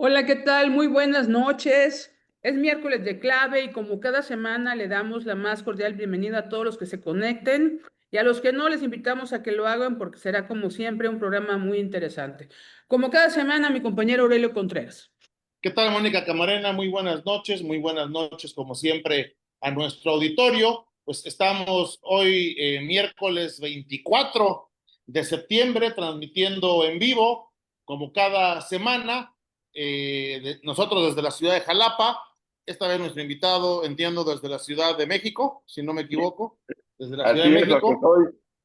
Hola, ¿qué tal? Muy buenas noches. Es miércoles de clave y como cada semana le damos la más cordial bienvenida a todos los que se conecten y a los que no les invitamos a que lo hagan porque será como siempre un programa muy interesante. Como cada semana, mi compañero Aurelio Contreras. ¿Qué tal, Mónica Camarena? Muy buenas noches, como siempre, a nuestro auditorio. Pues estamos hoy, miércoles 24 de septiembre, transmitiendo en vivo, como cada semana, nosotros desde la ciudad de Jalapa. Esta vez nuestro invitado, entiendo, desde la Ciudad de México, si no me equivoco, desde la Ciudad Así de es, México.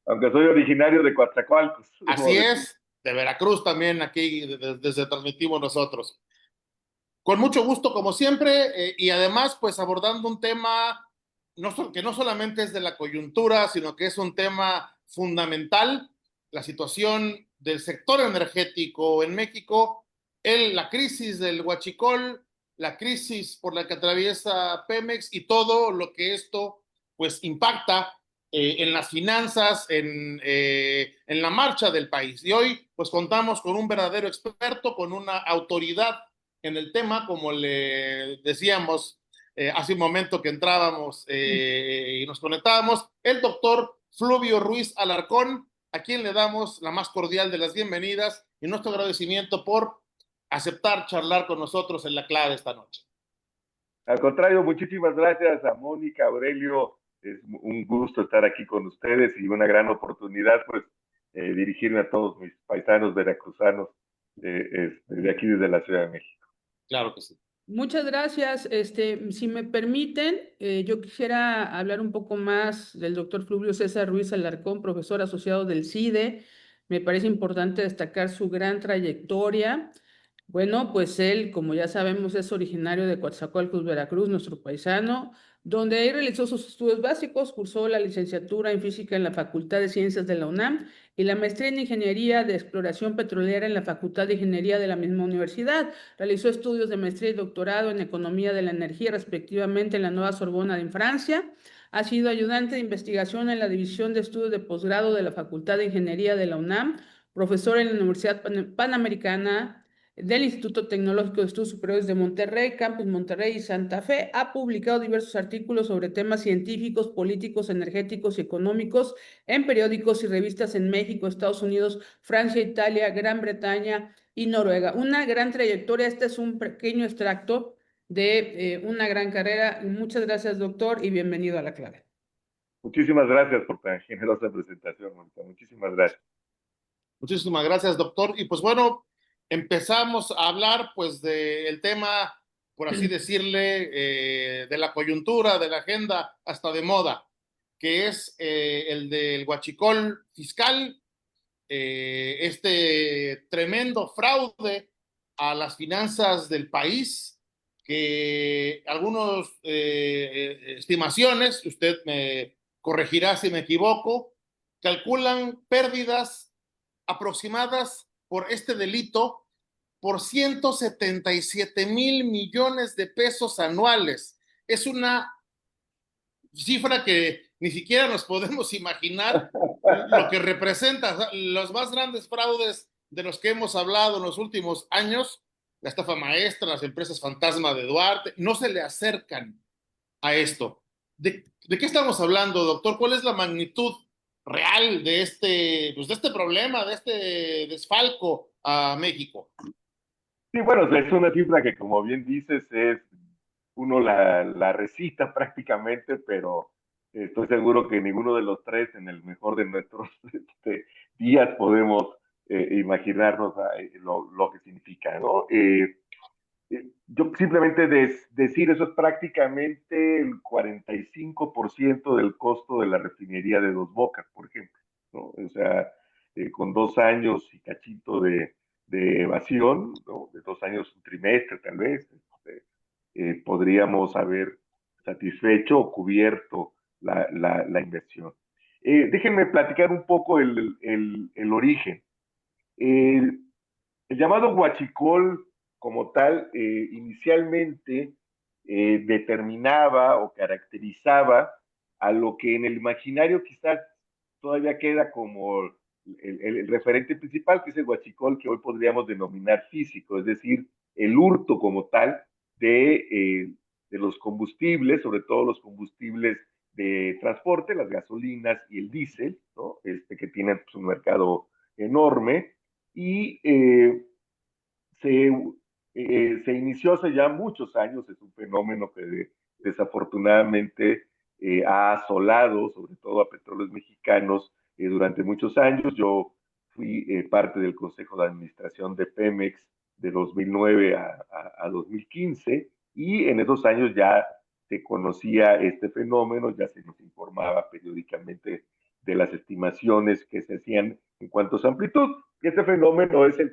aunque soy originario de Coatzacoalcos, Así debo decir. es, de Veracruz también, aquí desde transmitimos nosotros. Con mucho gusto, como siempre, y además, pues abordando un tema que no solamente es de la coyuntura, sino que es un tema fundamental, la situación del sector energético en México, la crisis del huachicol, la crisis por la que atraviesa Pemex y todo lo que esto pues impacta en las finanzas, en la marcha del país. Y hoy pues contamos con un verdadero experto, con una autoridad en el tema, como le decíamos hace un momento que entrábamos y nos conectábamos, el doctor Fluvio Ruiz Alarcón, a quien le damos la más cordial de las bienvenidas y nuestro agradecimiento por aceptar charlar con nosotros en la clave esta noche. Al contrario, muchísimas gracias a Mónica, Aurelio. Es un gusto estar aquí con ustedes y una gran oportunidad, pues, dirigirme a todos mis paisanos veracruzanos de aquí desde la Ciudad de México. Claro que sí. Muchas gracias. Si me permiten, yo quisiera hablar un poco más del doctor Fluvio César Ruiz Alarcón, profesor asociado del CIDE. Me parece importante destacar su gran trayectoria. Bueno, pues él, como ya sabemos, es originario de Coatzacoalcos, Veracruz, nuestro paisano, donde ahí realizó sus estudios básicos, cursó la licenciatura en física en la Facultad de Ciencias de la UNAM y la maestría en Ingeniería de Exploración Petrolera en la Facultad de Ingeniería de la misma universidad. Realizó estudios de maestría y doctorado en Economía de la Energía, respectivamente, en la Nueva Sorbona en Francia. Ha sido ayudante de investigación en la División de Estudios de Posgrado de la Facultad de Ingeniería de la UNAM, profesor en la Universidad Panamericana del Instituto Tecnológico de Estudios Superiores de Monterrey, Campus Monterrey y Santa Fe. Ha publicado diversos artículos sobre temas científicos, políticos, energéticos y económicos en periódicos y revistas en México, Estados Unidos, Francia, Italia, Gran Bretaña y Noruega. Una gran trayectoria. Este es un pequeño extracto de una gran carrera. Muchas gracias, doctor, y bienvenido a La Clave. Muchísimas gracias por tan generosa presentación, Mónica. Muchísimas gracias. Muchísimas gracias, doctor. Y pues bueno, empezamos a hablar pues del tema, por así decirle, de la coyuntura, de la agenda, hasta de moda, que es el del huachicol fiscal, este tremendo fraude a las finanzas del país, que algunas estimaciones, usted me corregirá si me equivoco, calculan pérdidas aproximadas por este delito por 177,000 millones de pesos anuales. Es una cifra que ni siquiera nos podemos imaginar lo que representa. Los más grandes fraudes de los que hemos hablado en los últimos años, la estafa maestra, las empresas fantasma de Duarte, no se le acercan a esto. ¿De qué estamos hablando, doctor? ¿Cuál es la magnitud real pues de este problema, de este desfalco a México? Sí, bueno, es una cifra que, como bien dices, uno la recita prácticamente, pero estoy seguro que ninguno de los tres, en el mejor de nuestros días, podemos imaginarnos lo que significa, ¿no? Yo simplemente decir eso es prácticamente el 45% del costo de la refinería de Dos Bocas, por ejemplo, ¿no? O sea, con 2 años y cachito de evasión, ¿no? De 2 años, un trimestre tal vez, podríamos haber satisfecho o cubierto la inversión. Déjenme platicar un poco el origen. Eh, el llamado huachicol como tal, inicialmente determinaba o caracterizaba a lo que en el imaginario quizás todavía queda como el referente principal, que es el huachicol que hoy podríamos denominar físico, es decir, el hurto como tal de los combustibles, sobre todo los combustibles de transporte, las gasolinas y el diésel, ¿no? Que tienen pues, un mercado enorme, y se, se inició hace ya muchos años, es un fenómeno que desafortunadamente ha asolado sobre todo a petróleos mexicanos durante muchos años. Yo fui parte del Consejo de Administración de Pemex de 2009 a 2015, y en esos años ya se conocía este fenómeno, ya se nos informaba periódicamente de las estimaciones que se hacían en cuanto a su amplitud. Este fenómeno es el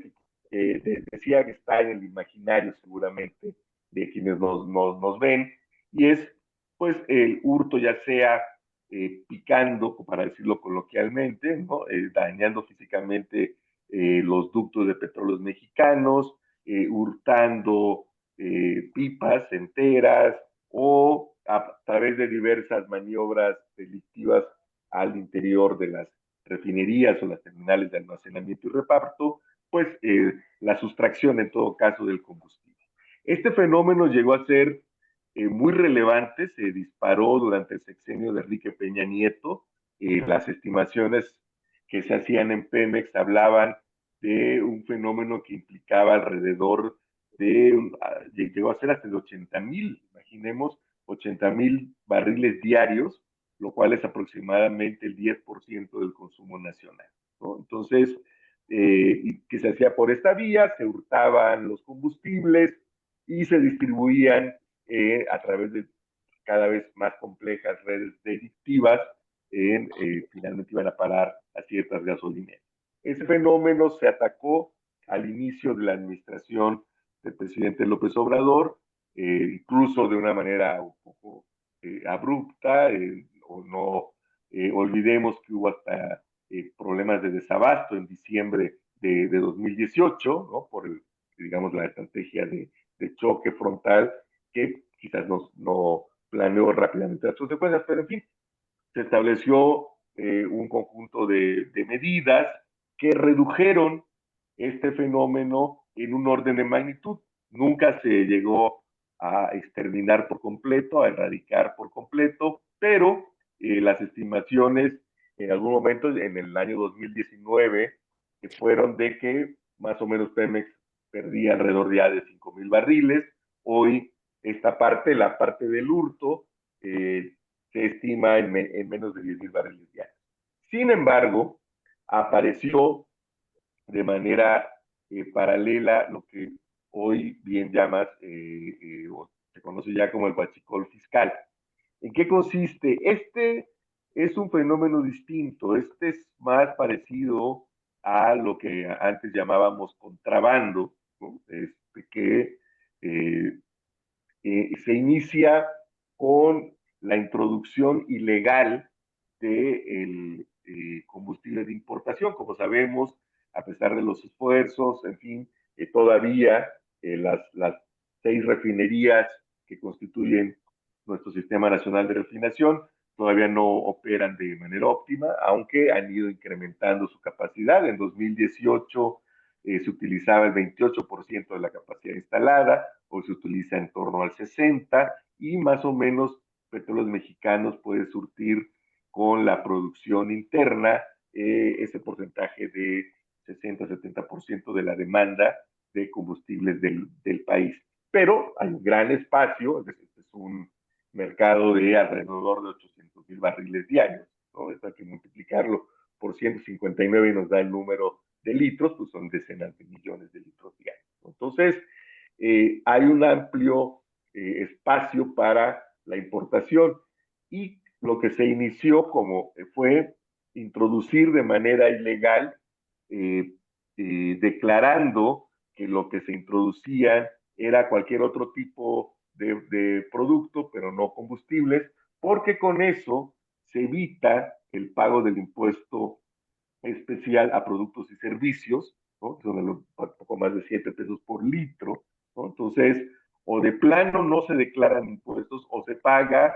que decía que está en el imaginario seguramente de quienes nos ven, y es pues el hurto, ya sea picando, para decirlo coloquialmente, ¿no? Dañando físicamente los ductos de petróleos mexicanos, hurtando pipas enteras, o a través de diversas maniobras delictivas al interior de las refinerías o las terminales de almacenamiento y reparto, pues la sustracción en todo caso del combustible. Este fenómeno llegó a ser muy relevante, se disparó durante el sexenio de Enrique Peña Nieto. Las estimaciones que se hacían en Pemex hablaban de un fenómeno que implicaba alrededor llegó a ser hasta de 80,000, imaginemos, 80,000 barriles diarios, lo cual es aproximadamente el 10% del consumo nacional, ¿no? Entonces, que se hacía por esta vía, se hurtaban los combustibles y se distribuían a través de cada vez más complejas redes delictivas, finalmente iban a parar a ciertas gasolineras. Ese fenómeno se atacó al inicio de la administración del presidente López Obrador, incluso de una manera un poco abrupta, o no olvidemos que hubo hasta problemas de desabasto en diciembre de 2018, ¿no? Por digamos, la estrategia de choque frontal que quizás no planeó rápidamente las consecuencias, pero en fin, se estableció un conjunto de medidas que redujeron este fenómeno en un orden de magnitud. Nunca se llegó a exterminar por completo, a erradicar por completo, pero las estimaciones en algún momento, en el año 2019, fueron de que más o menos Pemex perdía alrededor ya de 5,000 barriles. Hoy esta parte, la parte del hurto, se estima en menos de 10,000 barriles diarios. Sin embargo, apareció de manera paralela lo que hoy bien llamas, o se conoce ya como el huachicol fiscal. ¿En qué consiste? Este es un fenómeno distinto, este es más parecido a lo que antes llamábamos contrabando, ¿no? Que eh, se inicia con la introducción ilegal de combustible de importación. Como sabemos, a pesar de los esfuerzos, en fin, todavía las 6 refinerías que constituyen nuestro Sistema Nacional de Refinación todavía no operan de manera óptima, aunque han ido incrementando su capacidad. En 2018 se utilizaba el 28% de la capacidad instalada, hoy se utiliza en torno al 60%, y más o menos Petróleos Mexicanos puede surtir con la producción interna ese porcentaje de 60-70% de la demanda de combustibles del país. Pero hay un gran espacio, es un mercado de alrededor de 800,000 barriles diarios, ¿no? Esto hay que multiplicarlo por 159 y nos da el número de litros, pues son decenas de millones de litros diarios. Entonces, hay un amplio espacio para la importación, y lo que se inició como fue introducir de manera ilegal, declarando que lo que se introducía era cualquier otro tipo de producto, pero no combustibles, porque con eso se evita el pago del impuesto especial a productos y servicios, ¿no? Son un poco más de 7 pesos por litro, ¿no? Entonces, o de plano no se declaran impuestos o se paga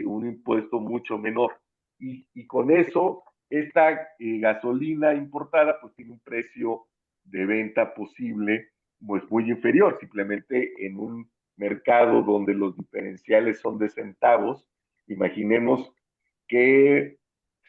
un impuesto mucho menor. Y con eso, esta gasolina importada pues tiene un precio de venta posible pues muy inferior, simplemente en un mercado donde los diferenciales son de centavos. Imaginemos que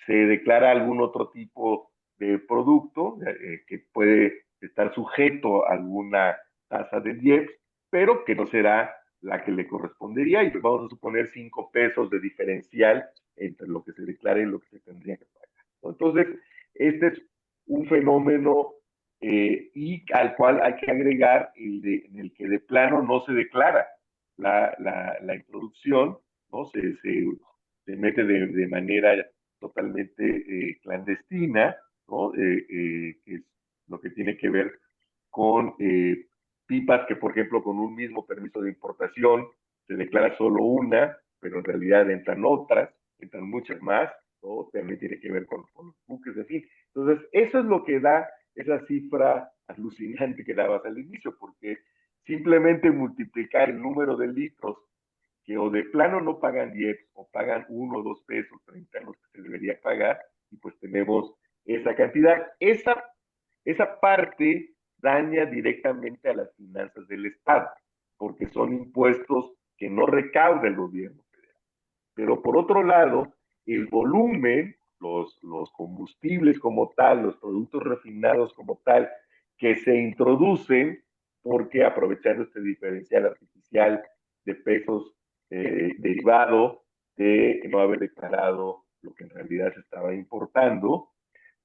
se declara algún otro tipo de producto que puede estar sujeto a alguna tasa de IEPS, pero que no será la que le correspondería, y vamos a suponer 5 pesos de diferencial entre lo que se declara y lo que se tendría que pagar. Entonces, este es un fenómeno y al cual hay que agregar en el que de plano no se declara la introducción, ¿no? Se mete de manera totalmente clandestina, ¿no? Que es lo que tiene que ver con pipas que, por ejemplo, con un mismo permiso de importación se declara solo una, pero en realidad entran otras, entran muchas más, ¿no? También tiene que ver con los buques, en fin. Entonces, eso es lo que da esa cifra alucinante que dabas al inicio, porque simplemente multiplicar el número de litros que o de plano no pagan 10 o pagan 1 o 2 pesos frente a los que se debería pagar, y pues tenemos esa cantidad. Esa parte daña directamente a las finanzas del Estado, porque son impuestos que no recauda el gobierno federal. Pero por otro lado, el volumen, los combustibles como tal, los productos refinados como tal, que se introducen, porque aprovechando este diferencial artificial de pesos derivado de no haber declarado lo que en realidad se estaba importando,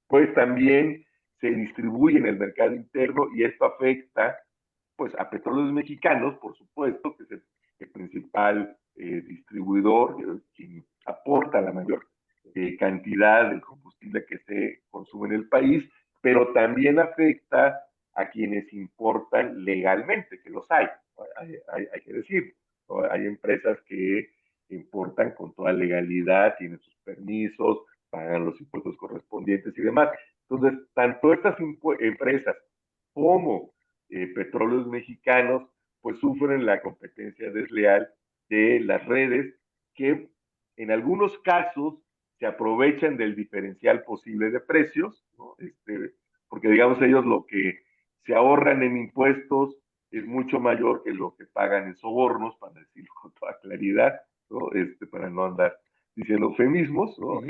pues también se distribuye en el mercado interno, y esto afecta pues a Petróleos Mexicanos, por supuesto, que es el principal distribuidor, quien aporta la mayor cantidad de combustible que se consume en el país, pero también afecta a quienes importan legalmente, que los hay que decir. Hay empresas que importan con toda legalidad, tienen sus permisos, pagan los impuestos correspondientes y demás. Entonces, tanto estas empresas como Petróleos Mexicanos, pues sufren la competencia desleal de las redes que en algunos casos se aprovechan del diferencial posible de precios, ¿no? Porque digamos ellos lo que se ahorran en impuestos es mucho mayor que lo que pagan en sobornos, para decirlo con toda claridad, ¿no? Para no andar diciendo eufemismos, ¿no?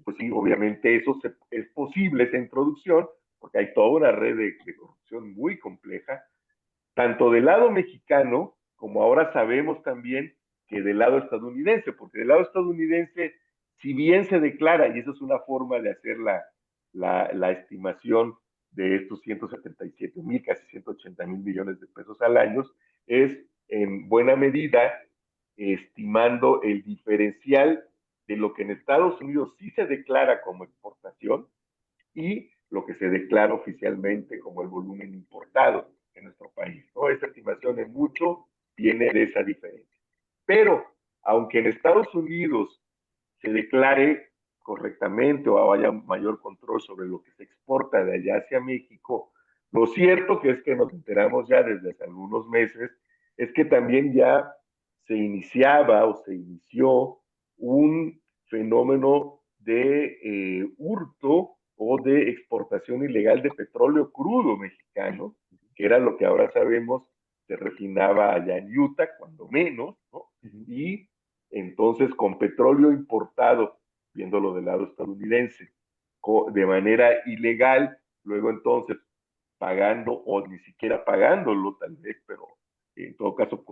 Pues sí, obviamente eso es posible, esa introducción, porque hay toda una red de corrupción muy compleja, tanto del lado mexicano como ahora sabemos también que del lado estadounidense, porque del lado estadounidense, si bien se declara, y eso es una forma de hacer la estimación de estos 177,000, casi 180,000 millones de pesos al año, es en buena medida estimando el diferencial de lo que en Estados Unidos sí se declara como exportación y lo que se declara oficialmente como el volumen importado en nuestro país, ¿no? Esa estimación en mucho viene de esa diferencia. Pero, aunque en Estados Unidos se declare correctamente o haya mayor control sobre lo que se exporta de allá hacia México, lo cierto que es que nos enteramos ya desde hace algunos meses, es que también ya se iniciaba o se inició un fenómeno de hurto o de exportación ilegal de petróleo crudo mexicano, que era lo que ahora sabemos se refinaba allá en Utah, cuando menos, ¿no? Y entonces con petróleo importado, viéndolo del lado estadounidense, de manera ilegal, luego entonces pagando o ni siquiera pagándolo tal vez, pero en todo caso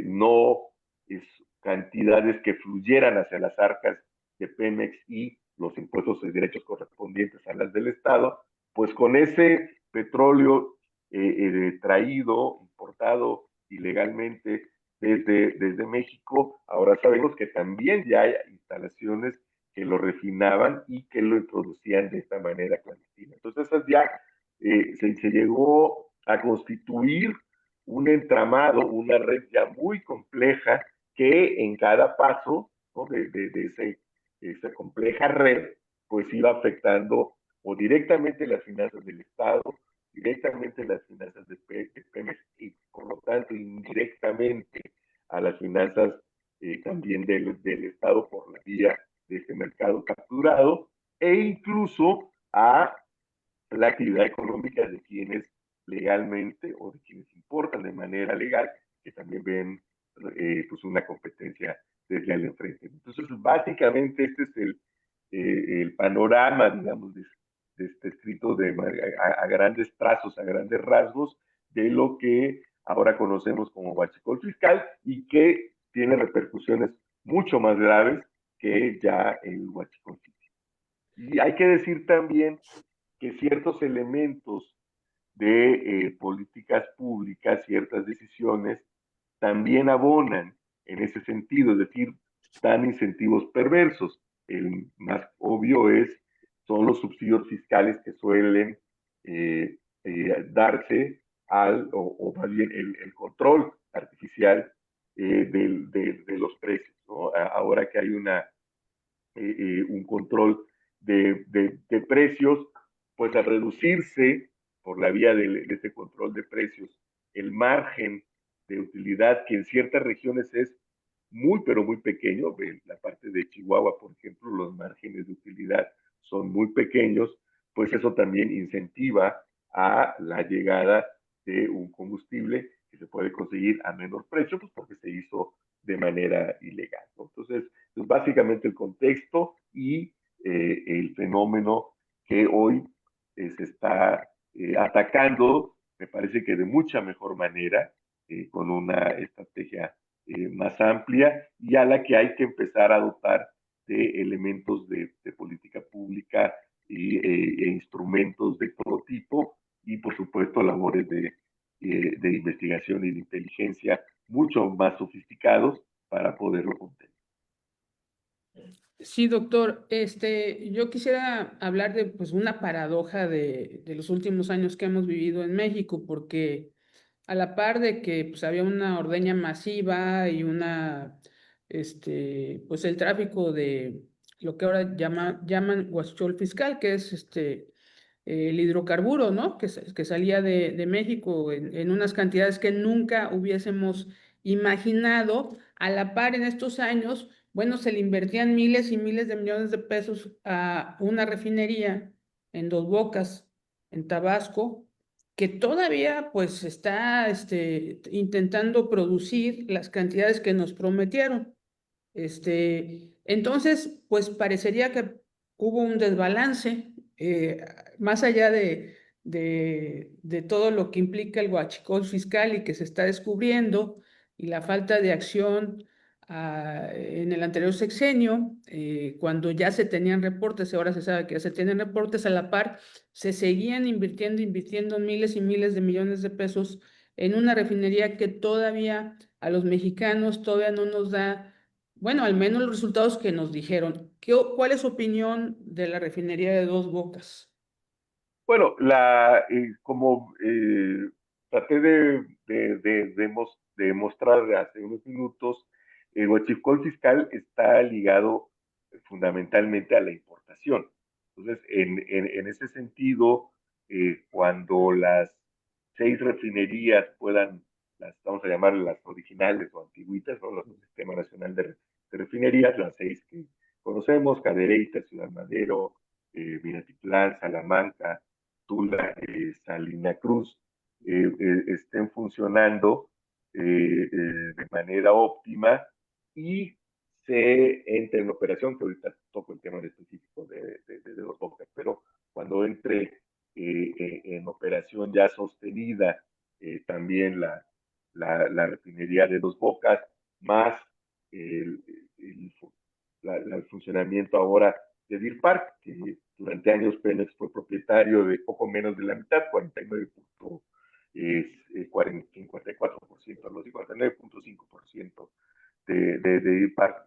no es cantidades que fluyeran hacia las arcas de Pemex y los impuestos y derechos correspondientes a las del Estado, pues con ese petróleo traído, importado ilegalmente desde México, ahora sabemos que también ya hay instalaciones que lo refinaban y que lo introducían de esta manera clandestina. Entonces, esas ya se llegó a constituir un entramado, una red ya muy compleja que en cada paso, ¿no? Esa compleja red, pues iba afectando o directamente las finanzas del Estado, directamente las finanzas de Pemex y por lo tanto indirectamente a las finanzas también del Estado por la vía de este mercado capturado, e incluso a la actividad económica de quienes legalmente legalmente o de quienes importan de manera legal, que también ven pues una competencia desleal enfrente. Entonces, básicamente este es el panorama, digamos, de este escrito a grandes trazos, a grandes rasgos, de lo que ahora conocemos como huachicol fiscal y que tiene repercusiones mucho más graves que ya el huachicol fiscal. Y hay que decir también que ciertos elementos de políticas públicas, ciertas decisiones, también abonan en ese sentido, es decir, dan incentivos perversos. El más obvio son los subsidios fiscales que suelen darse o más bien el control artificial de los precios, ¿no? Ahora que hay un control de precios, pues al reducirse por la vía de ese control de precios el margen de utilidad, que en ciertas regiones es muy, pero muy pequeño. En la parte de Chihuahua, por ejemplo, los márgenes de utilidad son muy pequeños, pues eso también incentiva a la llegada de un combustible que se puede conseguir a menor precio, pues porque se hizo de manera ilegal, ¿no? Entonces, es básicamente el contexto y el fenómeno que hoy se está atacando, me parece que de mucha mejor manera, con una estrategia más amplia y a la que hay que empezar a dotar de elementos de política pública e instrumentos de todo tipo y, por supuesto, labores de investigación y de inteligencia mucho más sofisticados para poderlo contener. Sí, doctor, yo quisiera hablar de pues una paradoja de los últimos años que hemos vivido en México, porque a la par de que pues había una ordeña masiva y pues el tráfico de lo que ahora llaman huachicol fiscal, que es el hidrocarburo, ¿no? Que salía de México en unas cantidades que nunca hubiésemos imaginado. A la par en estos años, bueno, se le invertían miles y miles de millones de pesos a una refinería en Dos Bocas, en Tabasco, que todavía pues está intentando producir las cantidades que nos prometieron. Entonces, pues parecería que hubo un desbalance, más allá de todo lo que implica el huachicol fiscal y que se está descubriendo, y la falta de acción en el anterior sexenio, cuando ya se tenían reportes, ahora se sabe que ya se tienen reportes a la par, se seguían invirtiendo miles y miles de millones de pesos en una refinería que todavía a los mexicanos todavía no nos da, bueno, al menos los resultados que nos dijeron. ¿Cuál es su opinión de la refinería de Dos Bocas? Bueno, como traté de mostrar hace unos minutos, el huachicol fiscal está ligado fundamentalmente a la importación. Entonces, en ese sentido, cuando las 6 refinerías puedan, vamos a llamar las originales o antiguitas, ¿no? El Sistema Nacional de Refinerías, las 6 que conocemos, Cadereyta, Ciudad Madero, Minatitlán, Salamanca, Tula, Salina Cruz, estén funcionando de manera óptima y se entre en operación, que ahorita toco el tema específico de Dos Bocas, pero cuando entre en operación ya sostenida también la refinería de Dos Bocas, más el, el, el funcionamiento ahora de Deer Park, que durante años Pemex fue propietario de poco menos de la mitad, 54%, no sé, 49.5% de Deer Park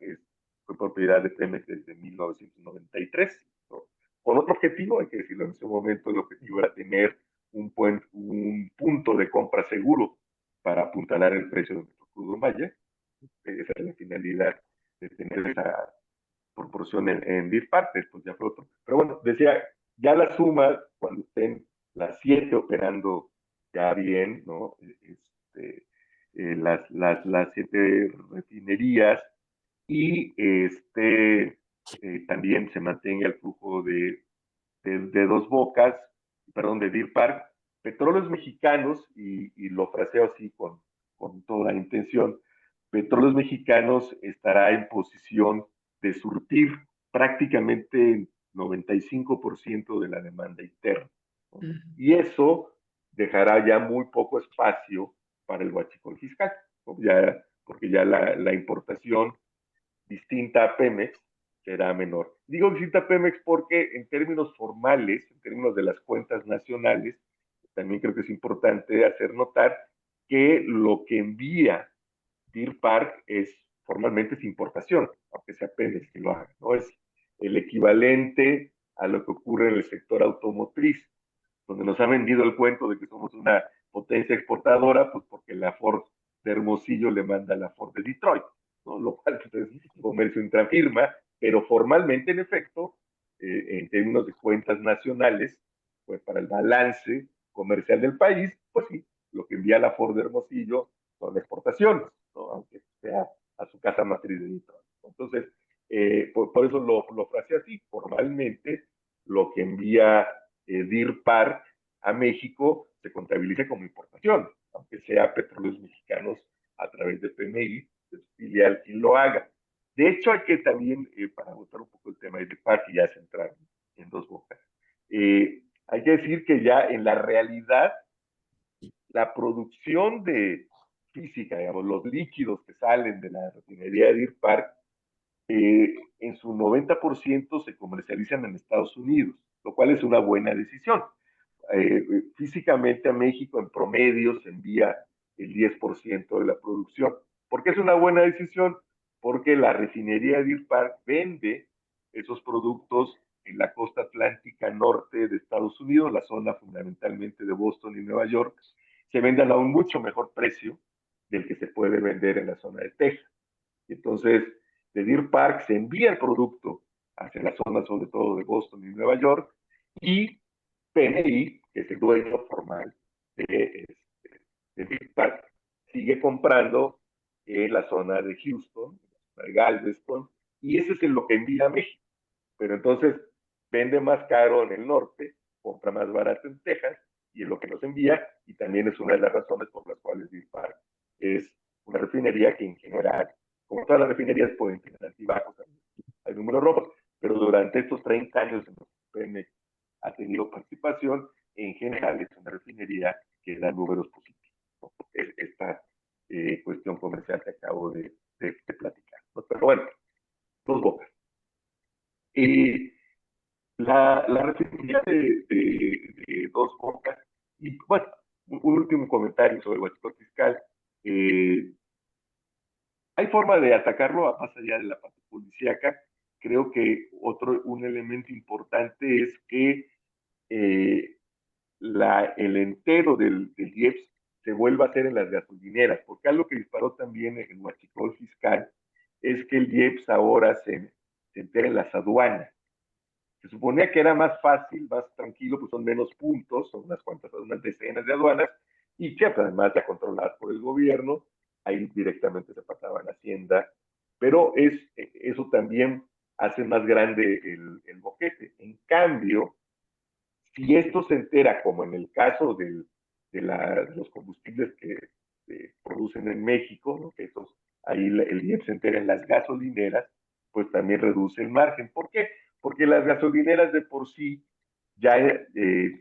fue propiedad de Pemex desde 1993, ¿no? Con otro objetivo, hay que decirlo en ese momento, el objetivo era tener un punto de compra seguro para apuntalar el precio de nuestro crudo maya. Esa es la finalidad de tener esa proporción en Deer Park, después ya fue otro. Pero bueno, decía, ya la suma, cuando estén las 7 operando ya bien, ¿no? Las 7 refinerías y también se mantenga el flujo de Dos Bocas, perdón, de Deer Park, Petróleos Mexicanos, y lo fraseo así con toda intención, Petróleos Mexicanos estará en posición de surtir prácticamente el 95% de la demanda interna, ¿no? Y eso dejará ya muy poco espacio para el huachicol fiscal, ¿no? Ya, porque ya la importación distinta a Pemex será menor. Digo distinta a Pemex porque en términos formales, en términos de las cuentas nacionales, también creo que es importante hacer notar que lo que envía Deer Park formalmente es importación, aunque sea Pemex que lo haga, ¿no? Es el equivalente a lo que ocurre en el sector automotriz, donde nos ha vendido el cuento de que somos una potencia exportadora, pues porque la Ford de Hermosillo le manda a la Ford de Detroit, ¿no? Lo cual pues, es comercio intrafirma, pero formalmente, en efecto, en términos de cuentas nacionales, pues para el balance comercial del país, pues sí, lo que envía la Ford de Hermosillo son exportaciones, ¿no? Aunque sea a su casa matriz de Detroit. Entonces, por eso lo frase así, formalmente lo que envía Deer Park a México se contabiliza como importación, aunque sea Petróleos Mexicanos a través de PMI, de su filial, quien lo haga. De hecho, hay que también, para agotar un poco el tema de Deer Park, y ya centrar en Dos Bocas, hay que decir que ya en la realidad, la producción de física, digamos, los líquidos que salen de la refinería de Deer Park, en su 90% se comercializan en Estados Unidos, lo cual es una buena decisión. Físicamente a México en promedio se envía el 10% de la producción. ¿Por qué es una buena decisión? Porque la refinería de Deer Park vende esos productos en la costa atlántica norte de Estados Unidos, la zona fundamentalmente de Boston y Nueva York, se venden a un mucho mejor precio del que se puede vender en la zona de Texas. Entonces, de Deer Park se envía el producto hacia la zona sobre todo de Boston y Nueva York, y PNI, que es el dueño formal de Deer Park, sigue comprando en la zona de Houston, de Galveston, y ese es lo que envía a México. Pero entonces vende más caro en el norte, compra más barato en Texas, y es lo que nos envía, y también es una de las razones por las cuales Deer Park es una refinería que en general, como todas las refinerías, pueden tener altibajos, hay números rojos, pero durante estos 30 años en los que PN ha tenido participación, en general es una refinería que da números positivos, ¿no? Esta cuestión comercial que acabo de platicar, ¿no? Pero bueno, Dos Bocas. Eh, la refinería de Dos Bocas, y bueno, un último comentario sobre el huachicol fiscal. Eh, Hay forma de atacarlo más allá de la parte policíaca. Creo que un elemento importante es que eh, el entero del IEPS se vuelva a hacer en las gasolineras, porque algo que disparó también el huachicol fiscal es que el IEPS ahora se entera en las aduanas. Se suponía que era más fácil, más tranquilo, pues son menos puntos, son unas decenas de aduanas, y que además ya controladas por el gobierno, ahí directamente se pasaba a la Hacienda, pero eso también hace más grande el boquete. En cambio, si esto se entera, como en el caso de los combustibles que se producen en México, ¿no? Que esos, ahí el IEPS se entera en las gasolineras, pues también reduce el margen. ¿Por qué? Porque las gasolineras de por sí ya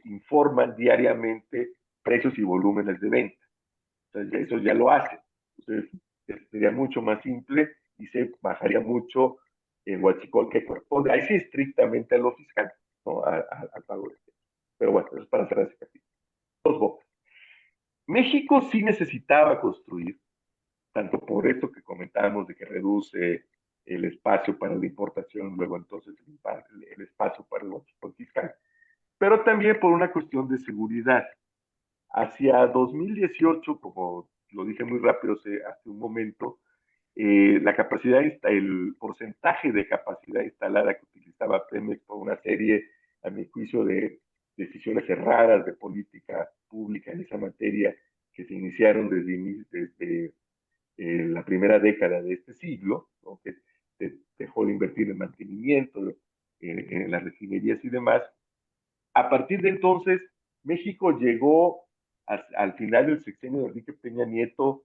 informan diariamente precios y volúmenes de venta. Entonces, eso ya lo hacen. Entonces, sería mucho más simple y se bajaría mucho el huachicol que corresponde. Ahí sí estrictamente a lo fiscal, ¿no? Al pago de. Pero bueno, eso es para cerrar ese capítulo. Dos Bocas. México sí necesitaba construir, tanto por esto que comentábamos de que reduce el espacio para la importación, luego entonces el espacio para el fiscal, pero también por una cuestión de seguridad. Hacia 2018, como lo dije muy rápido hace un momento, la capacidad, el porcentaje de capacidad instalada que utilizaba Pemex por una serie, a mi juicio, de decisiones erradas de política pública en esa materia que se iniciaron desde la primera década de este siglo, ¿no? Que dejó de invertir en mantenimiento, en las refinerías y demás. A partir de entonces México llegó al final del sexenio de Enrique Peña Nieto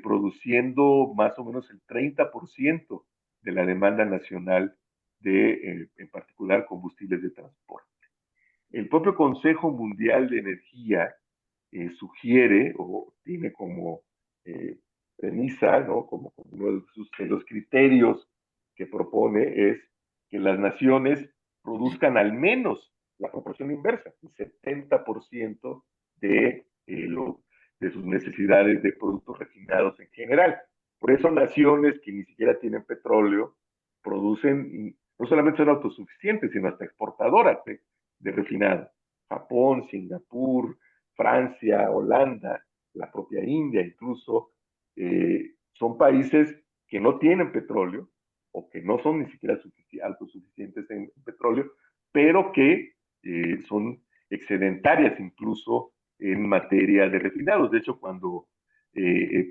produciendo más o menos el 30% de la demanda nacional de, en particular, combustibles de transporte. El propio Consejo Mundial de Energía sugiere o tiene como premisa, ¿no? Como uno de los criterios que propone es que las naciones produzcan al menos la proporción inversa, el 70% de, de sus necesidades de productos refinados en general. Por eso naciones que ni siquiera tienen petróleo producen, y no solamente son autosuficientes, sino hasta exportadoras de refinado. Japón, Singapur, Francia, Holanda, la propia India incluso, son países que no tienen petróleo o que no son ni siquiera autosuficientes en petróleo, pero que son excedentarias incluso en materia de refinados. De hecho, cuando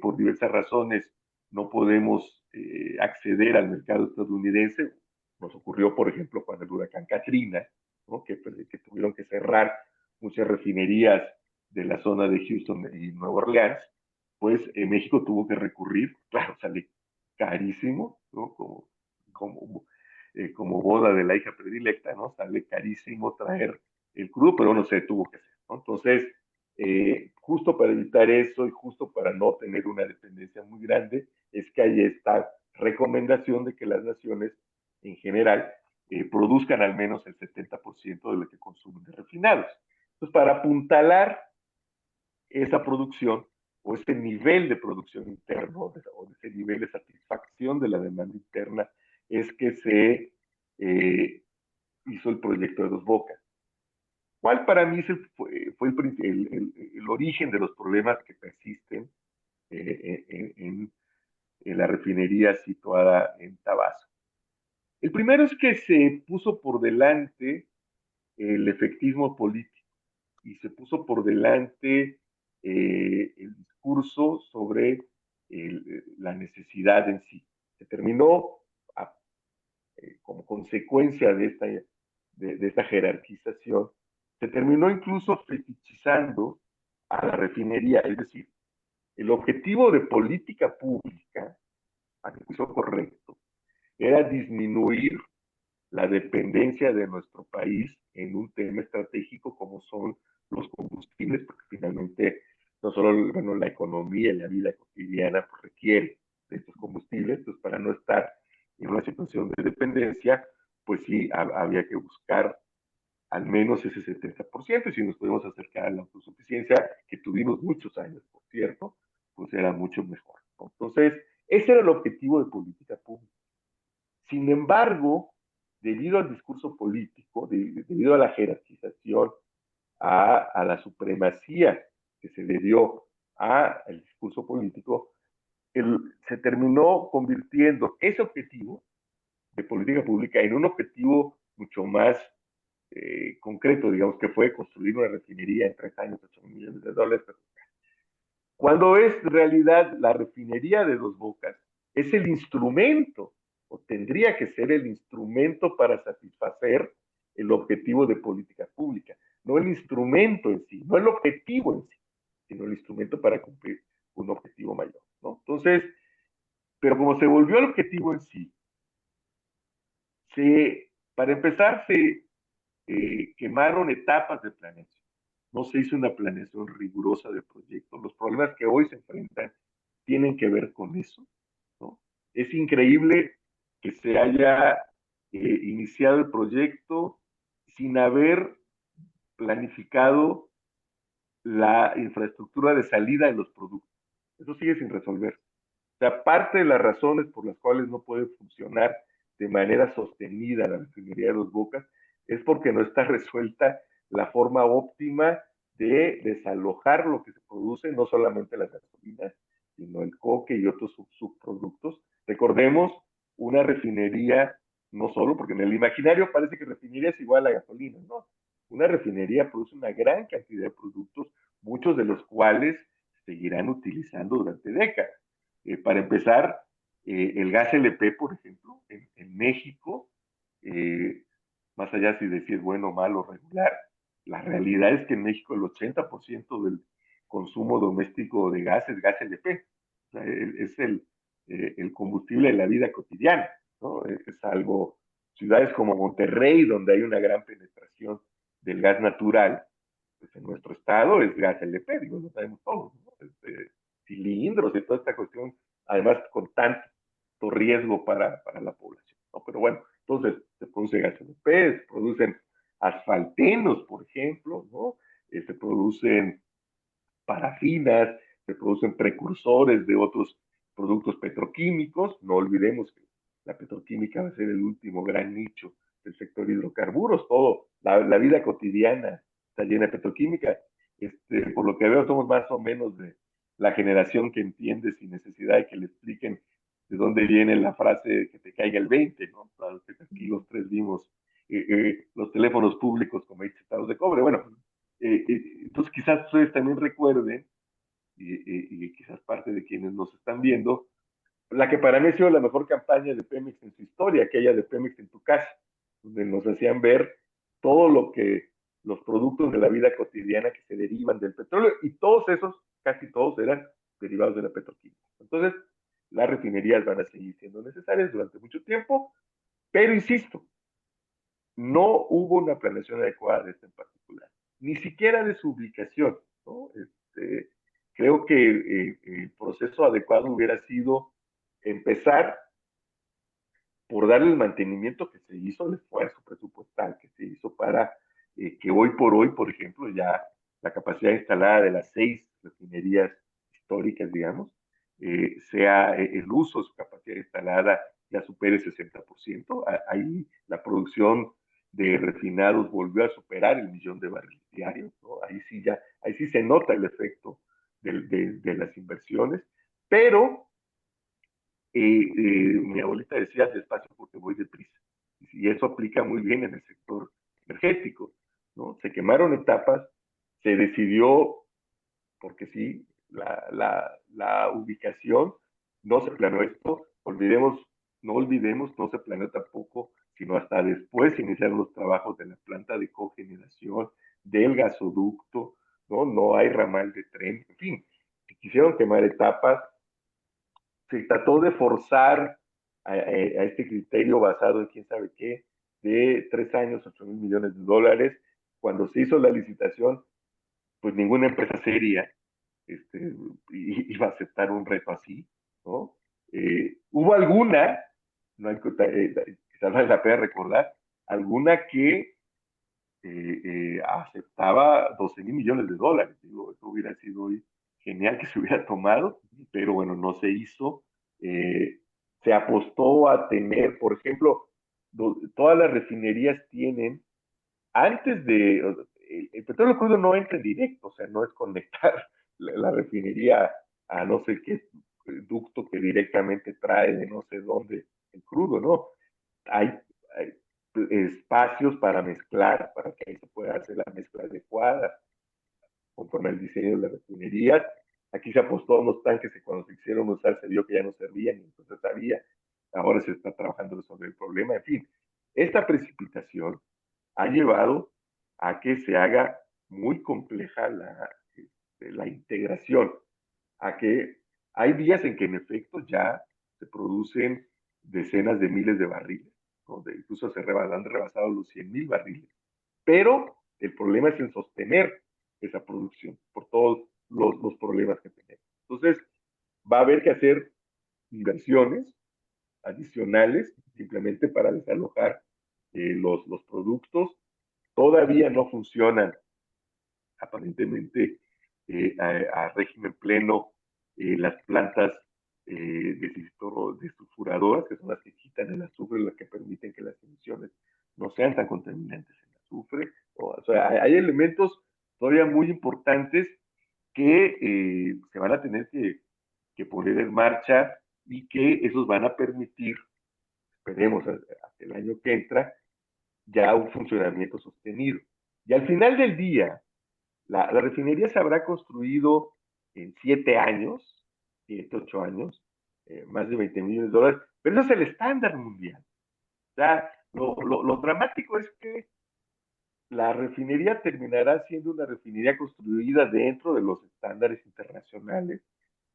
por diversas razones no podemos acceder al mercado estadounidense, nos ocurrió, por ejemplo, cuando el huracán Katrina, ¿no? que tuvieron que cerrar muchas refinerías de la zona de Houston y Nueva Orleans, pues México tuvo que recurrir, claro, sale carísimo, ¿no? Como boda de la hija predilecta, ¿no? Sale carísimo traer el crudo, pero no se tuvo que hacer, ¿no? Entonces, justo para evitar eso y justo para no tener una dependencia muy grande, es que hay esta recomendación de que las naciones en general produzcan al menos el 70% de lo que consumen de refinados. Entonces, para apuntalar esa producción o ese nivel de producción interno o ese nivel de satisfacción de la demanda interna es que se hizo el proyecto de Dos Bocas. ¿Cuál para mí fue el origen de los problemas que persisten en la refinería situada en Tabasco? El primero es que se puso por delante el efectismo político y se puso por delante el discurso sobre la necesidad en sí. Se terminó como consecuencia de esta jerarquización, se terminó incluso fetichizando a la refinería, es decir, el objetivo de política pública, a mi juicio correcto, era disminuir la dependencia de nuestro país en un tema estratégico como son los combustibles, porque finalmente no solo bueno, la economía y la vida cotidiana pues, requiere de estos combustibles, pues para no estar en una situación de dependencia, pues sí había que buscar al menos ese 70%, y si nos podemos acercar a la autosuficiencia, que tuvimos muchos años, por cierto, pues era mucho mejor. Entonces, ese era el objetivo de política pública. Sin embargo, debido al discurso político, debido a la jerarquización, a la supremacía que se le dio al discurso político, se terminó convirtiendo ese objetivo de política pública en un objetivo mucho más concreto, digamos, que fue construir una refinería en 3 años, $8,000,000,000. Cuando es realidad la refinería de Dos Bocas, es el instrumento, o tendría que ser el instrumento para satisfacer el objetivo de política pública, no el instrumento en sí, no el objetivo en sí, sino el instrumento para cumplir un objetivo mayor, ¿no? Entonces, pero como se volvió el objetivo en sí, para empezar, se quemaron etapas de planeación. No se hizo una planeación rigurosa del proyecto. Los problemas que hoy se enfrentan tienen que ver con eso, ¿no? Es increíble que se haya iniciado el proyecto sin haber planificado la infraestructura de salida de los productos. Eso sigue sin resolver. O sea, parte de las razones por las cuales no puede funcionar de manera sostenida la refinería de Dos Bocas es porque no está resuelta la forma óptima de desalojar lo que se produce, no solamente las gasolinas, sino el coque y otros subproductos. Recordemos, una refinería, no solo, porque en el imaginario parece que refinería es igual a gasolina, no. Una refinería produce una gran cantidad de productos, muchos de los cuales seguirán utilizando durante décadas. Para empezar, el gas LP, por ejemplo, en México, más allá si decir bueno, malo, regular, La realidad es que en México el 80% del consumo doméstico de gas es gas LP. O sea, es el combustible de la vida cotidiana, ¿no? Es algo, ciudades como Monterrey, donde hay una gran penetración del gas natural, pues en nuestro estado es gas LP, digo, lo sabemos todos, ¿no? Cilindros y toda esta cuestión, además con tanto riesgo para la población, ¿no? Pero bueno, entonces se produce gas LP, se producen asfaltenos, por ejemplo, ¿no? Se producen parafinas, se producen precursores de otros productos petroquímicos. No olvidemos que la petroquímica va a ser el último gran nicho del sector hidrocarburos. Todo, la vida cotidiana está llena de petroquímica. Por lo que veo, somos más o menos de la generación que entiende sin necesidad de que le expliquen de dónde viene la frase de que te caiga el 20, ¿no? Claro que aquí los tres vimos los teléfonos públicos con 20 centavos de cobre. Bueno, entonces quizás ustedes también recuerden, y quizás parte de quienes nos están viendo, la que para mí ha sido la mejor campaña de Pemex en su historia, aquella de Pemex en tu casa, donde nos hacían ver todo lo que los productos de la vida cotidiana que se derivan del petróleo, y todos esos, casi todos eran derivados de la petroquímica. Entonces, las refinerías van a seguir siendo necesarias durante mucho tiempo, pero insisto, no hubo una planeación adecuada de esta en particular, ni siquiera de su ubicación, ¿no? Creo que el proceso adecuado hubiera sido empezar por darle el mantenimiento que se hizo, el esfuerzo presupuestal que se hizo para que hoy por hoy, por ejemplo, ya la capacidad instalada de las 6 refinerías históricas, digamos, sea el uso de su capacidad instalada ya supere el 60%. Ahí la producción de refinados volvió a superar el 1.000.000 de barriles diarios, ¿no? Ahí sí se nota el efecto de las inversiones, pero mi abuelita decía despacio porque voy deprisa. Y eso aplica muy bien en el sector energético, ¿no? Se quemaron etapas, se decidió, porque sí, la ubicación, no se planeó esto, no olvidemos, no se planeó tampoco, sino hasta después iniciaron los trabajos de la planta de cogeneración, del gasoducto, ¿no? No hay ramal de tren, en fin, se quisieron quemar etapas, se trató de forzar a este criterio basado en quién sabe qué, de 3 años, 8.000 millones de dólares. Cuando se hizo la licitación, pues ninguna empresa seria iba a aceptar un reto así, ¿no? Hubo alguna, no hay, quizás vale la pena recordar, alguna que aceptaba 12.000 millones de dólares. Digo, eso hubiera sido genial que se hubiera tomado, pero bueno, no se hizo. Se apostó a tener, por ejemplo, todas las refinerías tienen, antes de, el petróleo crudo no entra en directo, o sea, no es conectar la refinería a no sé qué ducto que directamente trae de no sé dónde el crudo, ¿no? Hay espacios para mezclar, para que ahí se pueda hacer la mezcla adecuada, conforme al diseño de las refinerías. Aquí se apostó a unos tanques que cuando se quisieron usar se vio que ya no servían, y entonces había, ahora se está trabajando sobre el problema. En fin, esta precipitación ha llevado a que se haga muy compleja la integración, a que hay días en que en efecto ya se producen decenas de miles de barriles, donde incluso han rebasado los 100.000 barriles. Pero el problema es en sostener esa producción por todos los problemas que tenemos. Entonces, va a haber que hacer inversiones adicionales simplemente para desalojar los productos. Todavía no funcionan aparentemente a régimen pleno las plantas desulfuradoras, que son las que quitan el azufre, las que permiten que las emisiones no sean tan contaminantes en azufre. O sea, hay elementos todavía muy importantes que se van a tener que poner en marcha y que esos van a permitir, esperemos hasta el año que entra, ya un funcionamiento sostenido. Y al final del día, la refinería se habrá construido en 7 años, 8 años, más de 20.000 millones de dólares, pero eso es el estándar mundial. O sea, lo dramático es que la refinería terminará siendo una refinería construida dentro de los estándares internacionales,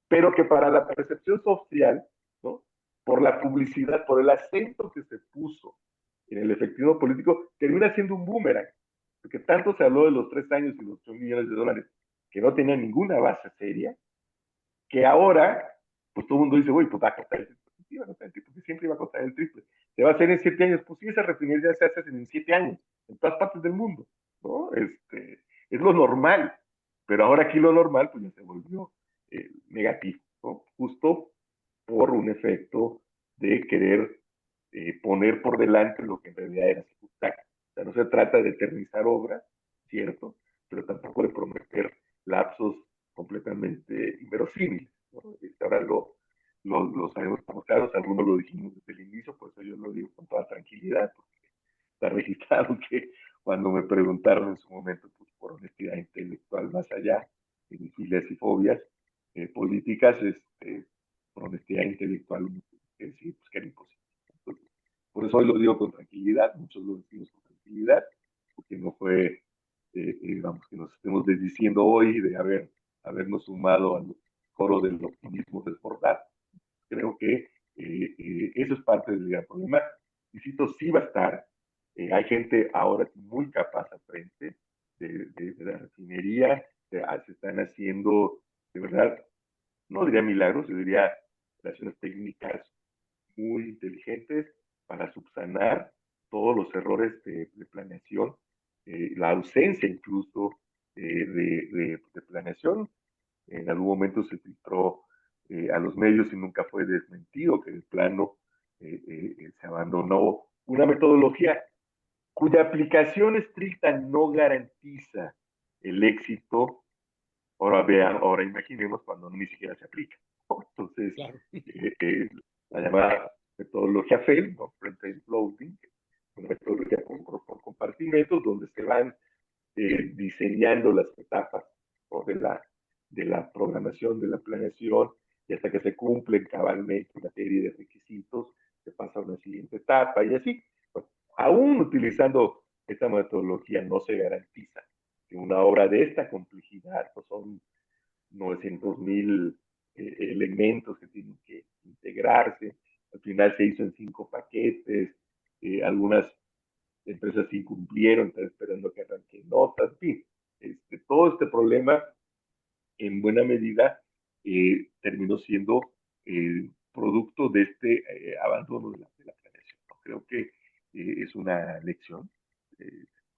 pero que para la percepción social, ¿no? Por la publicidad, por el acento que se puso en el efectivo político, termina siendo un boomerang, porque tanto se habló de los 3 años y los 8 millones de dólares que no tenían ninguna base seria, que ahora, pues todo el mundo dice, uy, pues va a costar el triple. Sí, va a costar el triple, porque siempre iba a costar el triple. Se va a hacer en 7 años, pues sí, esa refinería se hace en 7 años, en todas partes del mundo, ¿no? Es lo normal, pero ahora aquí lo normal, pues ya se volvió negativo, ¿no? Justo por un efecto de querer poner por delante lo que en realidad era secundario. O sea, no se trata de eternizar obras, cierto, pero tampoco de prometer lapsos completamente inverosímiles, ¿no? Ahora lo sabemos como claros, algunos lo dijimos desde el inicio, por eso yo lo digo con toda tranquilidad, porque está registrado que cuando me preguntaron en su momento, pues, por honestidad intelectual, más allá de mis filias y fobias políticas, por honestidad intelectual, uno tiene que decir pues, que era imposible. Entonces, por eso hoy lo digo con tranquilidad, muchos lo decimos con tranquilidad, porque no fue, vamos, que nos estemos desdiciendo hoy de habernos sumado al coro del optimismo desbordado. Creo que eso es parte del gran problema. Insisto, sí va a estar. Hay gente ahora muy capaz al frente de la refinería. Se están haciendo, de verdad, no diría milagros, yo diría relaciones técnicas muy inteligentes para subsanar todos los errores de planeación, la ausencia incluso de planeación. En algún momento se filtró a los medios y nunca fue desmentido que de plano se abandonó una metodología cuya aplicación estricta no garantiza el éxito. Ahora vean, ahora imaginemos cuando ni siquiera se aplica. Entonces, Claro. La llamada metodología FEL, ¿no? Front-end Loading, una metodología con compartimentos donde se van diseñando las etapas, ¿no? de la programación, de la planeación, y hasta que se cumplen cabalmente una serie de requisitos, se pasa a una siguiente etapa y así. Bueno, aún utilizando esta metodología no se garantiza que una obra de esta complejidad, pues son 900,000 elementos que tienen que integrarse. Al final se hizo en 5 paquetes, algunas empresas incumplieron, están esperando que arranquen notas, en fin. Todo este problema, en buena medida, terminó siendo producto de abandono de la planeación. Creo que es una lección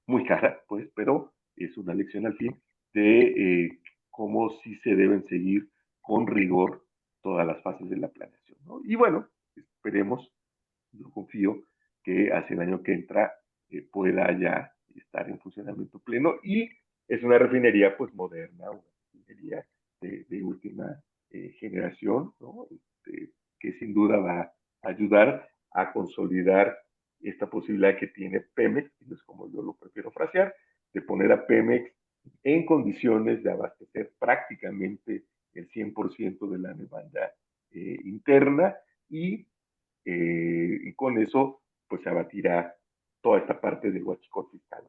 muy cara, pues, pero es una lección al fin de cómo sí se deben seguir con rigor todas las fases de la planeación, ¿no? Y bueno, esperemos, yo confío que hacia el año que entra pueda ya estar en funcionamiento pleno y es una refinería pues moderna, una refinería de última generación, ¿no? Que sin duda va a ayudar a consolidar esta posibilidad que tiene Pemex, y es como yo lo prefiero frasear, de poner a Pemex en condiciones de abastecer prácticamente el 100% de la demanda interna y con eso pues se abatirá toda esta parte del huachicol fiscal.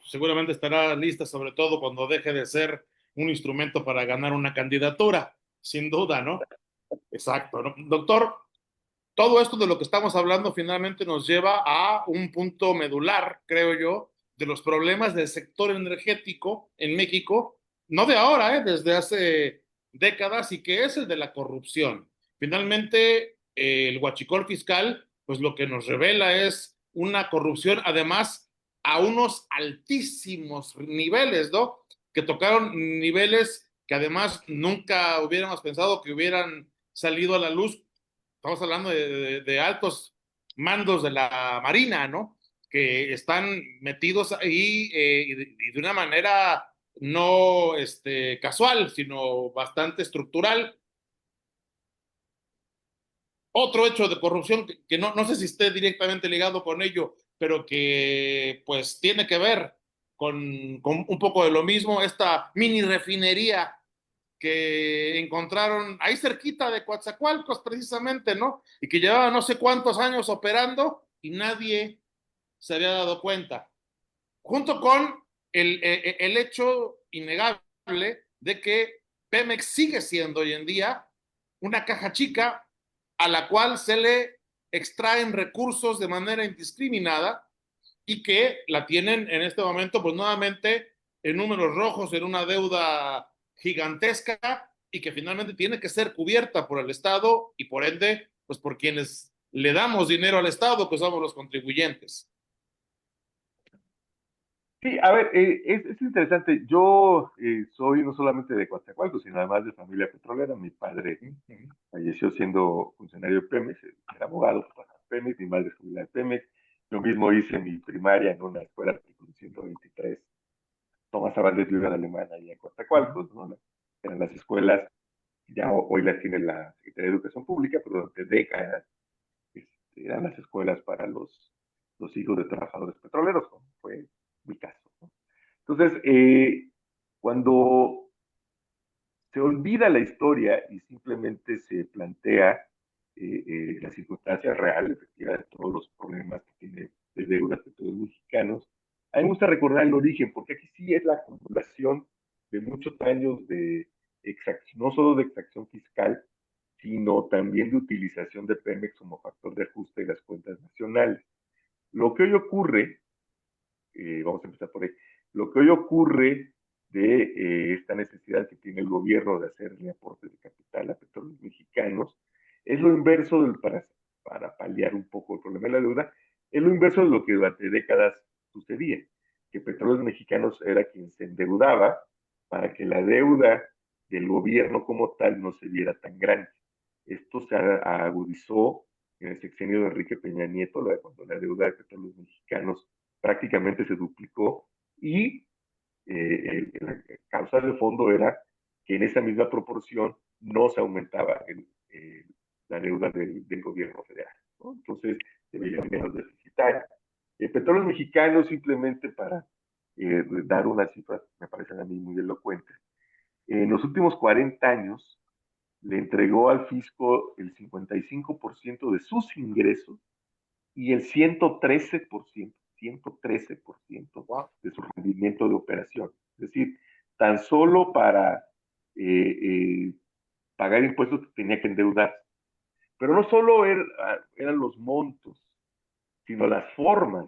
Seguramente estará lista, sobre todo cuando deje de ser un instrumento para ganar una candidatura, sin duda, ¿no? Exacto, ¿no? Doctor, todo esto de lo que estamos hablando finalmente nos lleva a un punto medular, creo yo, de los problemas del sector energético en México, no de ahora, desde hace décadas, y que es el de la corrupción. Finalmente, el huachicol fiscal, pues lo que nos revela es una corrupción, además, a unos altísimos niveles, ¿no? Que tocaron niveles que además nunca hubiéramos pensado que hubieran salido a la luz. Estamos hablando de altos mandos de la Marina, ¿no? Que están metidos ahí y de una manera no casual, sino bastante estructural. Otro hecho de corrupción que no sé si esté directamente ligado con ello, pero que pues tiene que ver con un poco de lo mismo, esta mini refinería que encontraron ahí cerquita de Coatzacoalcos precisamente, ¿no? Y que llevaba no sé cuántos años operando y nadie se había dado cuenta, junto con el hecho innegable de que Pemex sigue siendo hoy en día una caja chica a la cual se le extraen recursos de manera indiscriminada y que la tienen en este momento, pues nuevamente en números rojos, en una deuda gigantesca y que finalmente tiene que ser cubierta por el Estado y por ende, pues por quienes le damos dinero al Estado, que somos los contribuyentes. Sí, a ver, es interesante. Yo soy no solamente de Coatzacoalcos, sino además de familia petrolera. Mi padre falleció siendo funcionario de Pemex, era abogado para Pemex, mi madre es jubilada de Pemex. Yo mismo hice mi primaria en una escuela artículo 123, Tomás Abad de Alemana, allá en Coatzacoalcos, ¿no? Eran las escuelas, ya hoy las tiene la Secretaría de Educación Pública, pero durante décadas eran las escuelas para los hijos de trabajadores petroleros, como fue mi caso, ¿no? Entonces, cuando se olvida la historia y simplemente se plantea la circunstancia real, efectiva, de todos los problemas que tiene de deudas de todos los mexicanos, a mí me gusta recordar el origen, porque aquí sí es la acumulación de muchos años de exacción, no solo de extracción fiscal, sino también de utilización de Pemex como factor de ajuste de las cuentas nacionales. Lo que hoy ocurre, vamos a empezar por ahí, lo que hoy ocurre de esta necesidad que tiene el gobierno de hacerle aportes de capital a petróleos mexicanos, es lo inverso para paliar un poco el problema de la deuda, es lo inverso de lo que durante décadas sucedía, que petróleos mexicanos era quien se endeudaba para que la deuda del gobierno como tal no se viera tan grande. Esto se agudizó en el sexenio de Enrique Peña Nieto, cuando la deuda de petróleos mexicanos prácticamente se duplicó y la causa de fondo era que en esa misma proporción no se aumentaba la deuda del gobierno federal, ¿no? Entonces se veía menos deficitaria. Petróleos Mexicanos, simplemente para dar unas cifras, me parecen a mí muy elocuentes, en los últimos 40 años le entregó al fisco el 55% de sus ingresos y el 113% Wow. de su rendimiento de operación. Es decir, tan solo para pagar impuestos tenía que endeudarse. Pero no solo eran los montos, sino las formas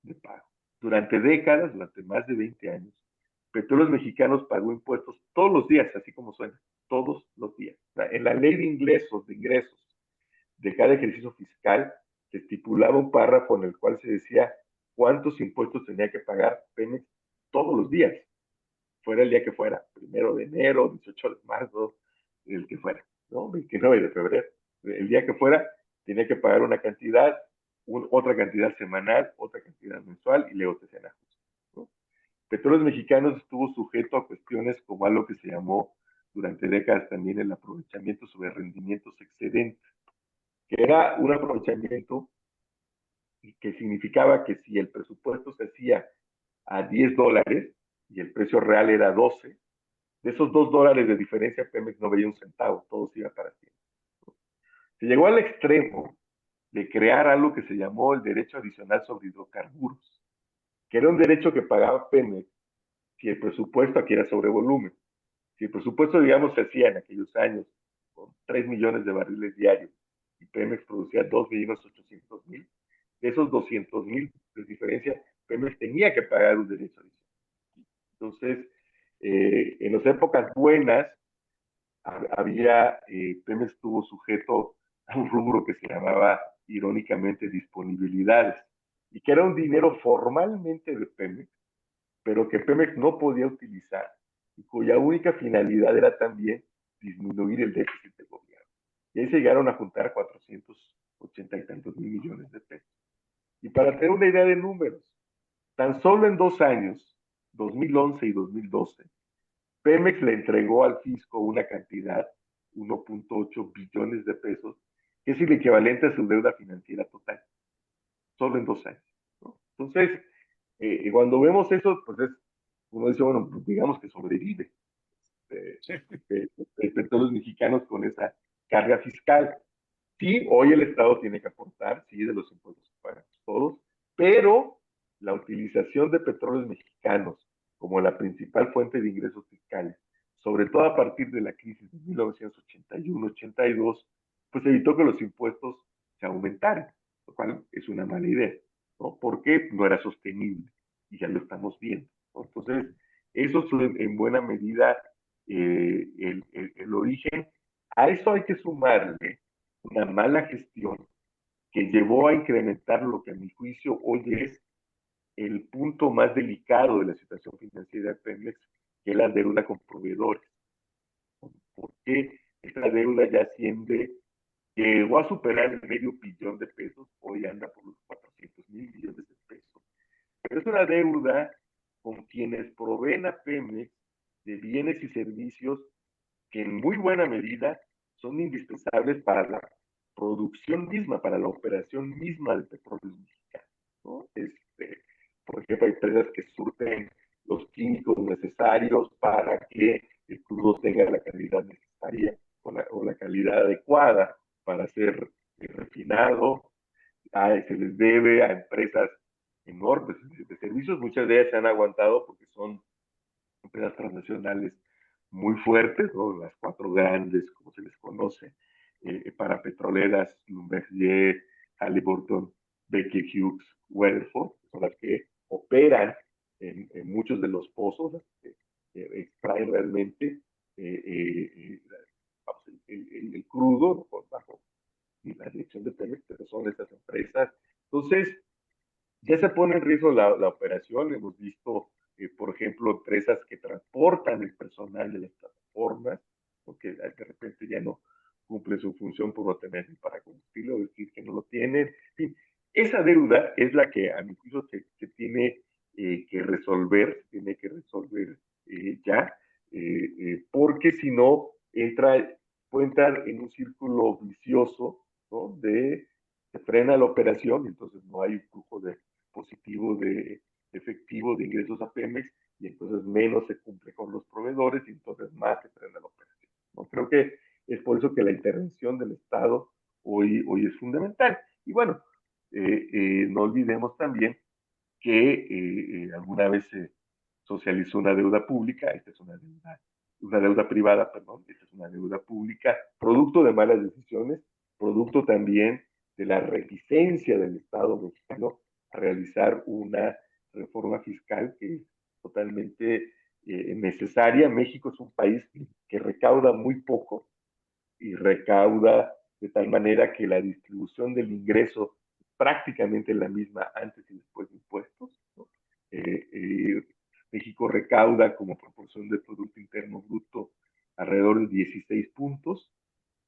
de pago. Durante décadas, durante más de 20 años, Petróleos Mexicanos pagó impuestos todos los días, así como suena, todos los días. O sea, en la ley de ingresos de cada ejercicio fiscal, se estipulaba un párrafo en el cual se decía cuántos impuestos tenía que pagar Pemex todos los días, fuera el día que fuera, 1 de enero, 18 de marzo, el que fuera, ¿no? 29 de febrero, el día que fuera, tenía que pagar una cantidad, otra cantidad semanal, otra cantidad mensual y luego se hacían ajustes, ¿no? Petróleos Mexicanos estuvo sujeto a cuestiones como algo que se llamó durante décadas también el aprovechamiento sobre rendimientos excedentes, que era un aprovechamiento que significaba que si el presupuesto se hacía a $10 y el precio real era 12, de esos $2 de diferencia Pemex no veía un centavo, todo se iba para siempre. Se llegó al extremo de crear algo que se llamó el derecho adicional sobre hidrocarburos, que era un derecho que pagaba Pemex si el presupuesto, aquí era sobre volumen, si el presupuesto, digamos, se hacía en aquellos años con 3 millones de barriles diarios y Pemex producía 2.800.000, de esos 200.000 de diferencia, Pemex tenía que pagar un derecho adicional. Entonces, en las épocas buenas, Pemex estuvo sujeto a un rubro que se llamaba irónicamente disponibilidades, y que era un dinero formalmente de Pemex, pero que Pemex no podía utilizar y cuya única finalidad era también disminuir el déficit del gobierno. Y ahí se llegaron a juntar 480 y tantos mil millones de pesos. Y para tener una idea de números, tan solo en 2 años, 2011 y 2012, Pemex le entregó al fisco una cantidad, 1.8 billones de pesos, que es el equivalente a su deuda financiera total, solo en 2 años, ¿no? Entonces, cuando vemos eso, pues uno dice, bueno, pues digamos que sobrevive todos los mexicanos con esa carga fiscal. Sí, hoy el Estado tiene que aportar, sí, de los impuestos que pagamos todos, pero la utilización de petróleos mexicanos como la principal fuente de ingresos fiscales, sobre todo a partir de la crisis de 1981-82, pues evitó que los impuestos se aumentaran, lo cual es una mala idea, ¿no? Porque no era sostenible y ya lo estamos viendo, ¿no? Entonces, eso es en buena medida el origen. A eso hay que sumarle una mala gestión que llevó a incrementar lo que a mi juicio hoy es el punto más delicado de la situación financiera de Pemex, que es la deuda con proveedores. Porque esta deuda ya asciende, llegó a superar el $500 millones, hoy anda por los 400,000 millones de pesos. Pero es una deuda con quienes proveen a Pemex de bienes y servicios que en muy buena medida son indispensables para la producción misma, para la operación misma del petróleo mexicano, ¿no? Por ejemplo, hay empresas que surten los químicos necesarios para que el crudo tenga la calidad necesaria o la calidad adecuada para ser refinado. Se les debe a empresas enormes de servicios, muchas de ellas se han aguantado porque son empresas transnacionales muy fuertes, ¿no? Las cuatro grandes, como se les conoce, para petroleras, Schlumberger, Halliburton, Baker Hughes, Weatherford, son las que operan en muchos de los pozos, extraen realmente el crudo, ¿no? Bajo la dirección de Pemex, pero son estas empresas. Entonces, ya se pone en riesgo la operación. Hemos visto, por ejemplo, empresas que transportan el personal de las plataformas, porque de repente ya no cumple su función por no tener ni para combustible, o decir que no lo tienen. En fin, esa deuda es la que a mi juicio se tiene tiene que resolver ya, porque si no, puede entrar en un círculo vicioso, ¿no? Se frena la operación y entonces no hay un flujo positivo de efectivo de ingresos a Pemex y entonces menos se cumple con los proveedores y entonces más se frena la operación, ¿no? Creo que es por eso que la intervención del Estado hoy es fundamental. Y bueno, no olvidemos también que alguna vez se socializó una deuda pública, esta es una deuda privada, perdón, esta es una deuda pública, producto de malas decisiones, producto también de la reticencia del Estado mexicano a realizar una reforma fiscal que es totalmente necesaria. México es un país que recauda muy poco y recauda de tal manera que la distribución del ingreso es prácticamente la misma antes y después de impuestos, ¿no? Eh, eh, México recauda como proporción del Producto Interno Bruto alrededor de 16 puntos.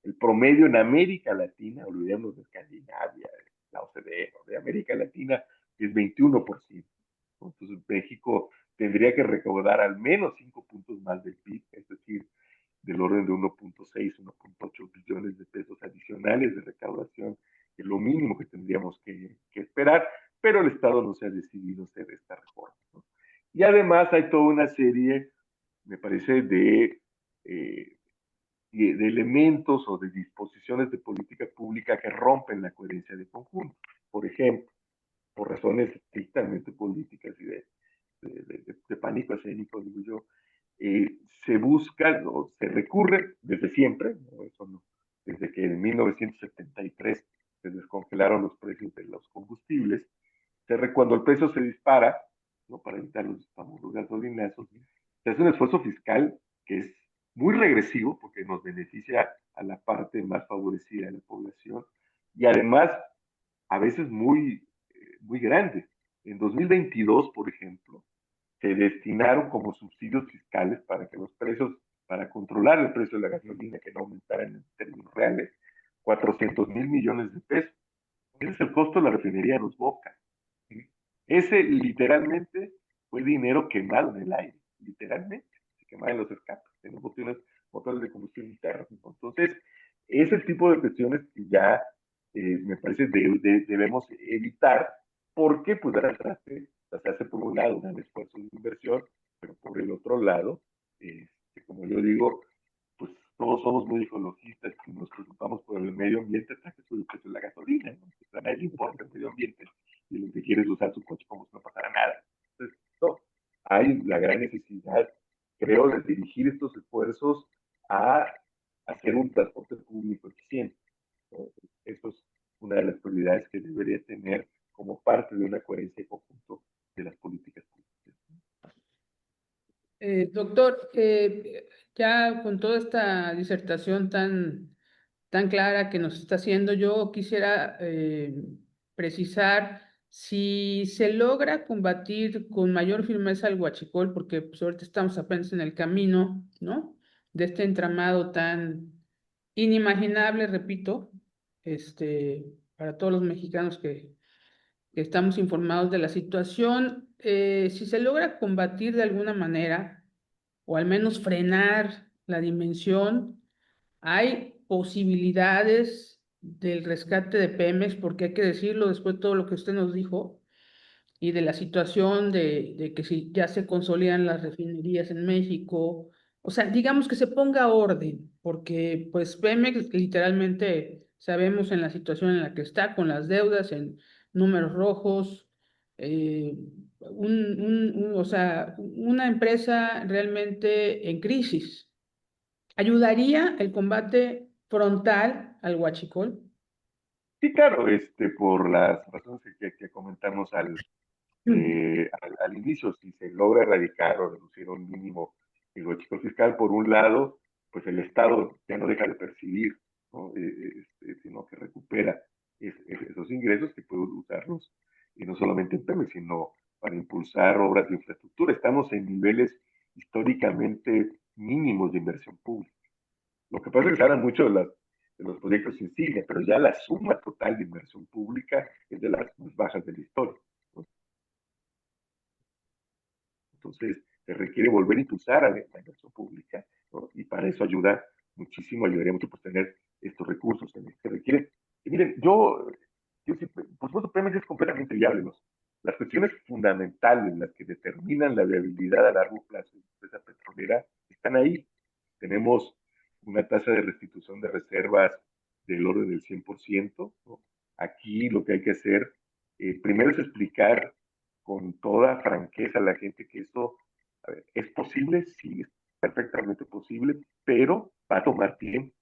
El promedio en América Latina, olvidemos de Escandinavia, la OCDE, ¿no? De América Latina es 21%. ¿No? Entonces México tendría que recaudar al menos 5 puntos más del PIB, es decir, del orden de 1.6, 1.8 billones de pesos adicionales de recaudación, que es lo mínimo que tendríamos que esperar, pero el Estado no se ha decidido hacer esta reforma, ¿no? Y además hay toda una serie, me parece, de elementos o de disposiciones de política pública que rompen la coherencia de conjunto. Por ejemplo, por razones estrictamente políticas y de pánico escénico, digo yo, se busca, ¿no? Se recurre desde siempre, ¿no? Eso no, desde que en 1973 se descongelaron los precios de los combustibles, cuando el precio se dispara, ¿no? Para evitar los famosos gasolinazos, se hace un esfuerzo fiscal que es muy regresivo porque nos beneficia a la parte más favorecida de la población y además a veces muy grande. En 2022, por ejemplo, se destinaron como subsidios fiscales para que los precios, para controlar el precio de la gasolina, que no aumentaran en términos reales, 400,000 millones de pesos. Ese es el costo de la refinería de Dos Bocas. Ese literalmente fue dinero quemado en el aire, literalmente, se quemaba en los escapes, en los motores de combustión interna. Entonces, ese tipo de cuestiones que ya me parece debemos evitar, porque pues se hace por un lado un esfuerzo de inversión, pero por el otro lado, como yo digo, pues todos somos muy ecologistas y nos preocupamos por el medio ambiente hasta que sube el precio de la gasolina, ¿no? A nadie le importa el medio ambiente. y el que quiere es usar su coche como si no pasara nada. Entonces, no, hay la gran necesidad, creo, de dirigir estos esfuerzos a hacer un transporte público eficiente. Eso es una de las prioridades que debería tener como parte de una coherencia de conjunto de las políticas públicas. Doctor, ya con toda esta disertación tan clara que nos está haciendo, yo quisiera precisar si se logra combatir con mayor firmeza el huachicol, porque pues, ahorita estamos apenas en el camino, ¿no? De este entramado tan inimaginable, repito, para todos los mexicanos que estamos informados de la situación, si se logra combatir de alguna manera, o al menos frenar la dimensión, hay posibilidades del rescate de Pemex, porque hay que decirlo después de todo lo que usted nos dijo, y de la situación de que si ya se consolidan las refinerías en México, o sea, digamos que se ponga orden, porque pues Pemex literalmente sabemos en la situación en la que está, con las deudas en números rojos, o sea, una empresa realmente en crisis. ¿Ayudaría el combate frontal al huachicol? Sí, claro, por las razones que comentamos al inicio, si se logra erradicar o reducir a un mínimo el huachicol fiscal, por un lado, pues el Estado ya no deja de percibir, ¿no? Sino que recupera esos ingresos que puede usarlos, y no solamente en Pemex, sino para impulsar obras de infraestructura. Estamos en niveles históricamente mínimos de inversión pública. Lo que pasa es que se habla mucho de los proyectos insignia, pero ya la suma total de inversión pública es de las más bajas de la historia, ¿no? Entonces, se requiere volver a impulsar a la inversión pública, ¿no? Y para eso ayudaría mucho pues, tener estos recursos que se requieren. Y miren, por supuesto, Pemex es completamente viable. Las cuestiones fundamentales, las que determinan la viabilidad a largo plazo de la empresa petrolera, están ahí. Tenemos una tasa de restitución de reservas del orden del 100%, ¿no? Aquí lo que hay que hacer, primero es explicar con toda franqueza a la gente que esto, a ver, es posible, sí, es perfectamente posible, pero va a tomar tiempo.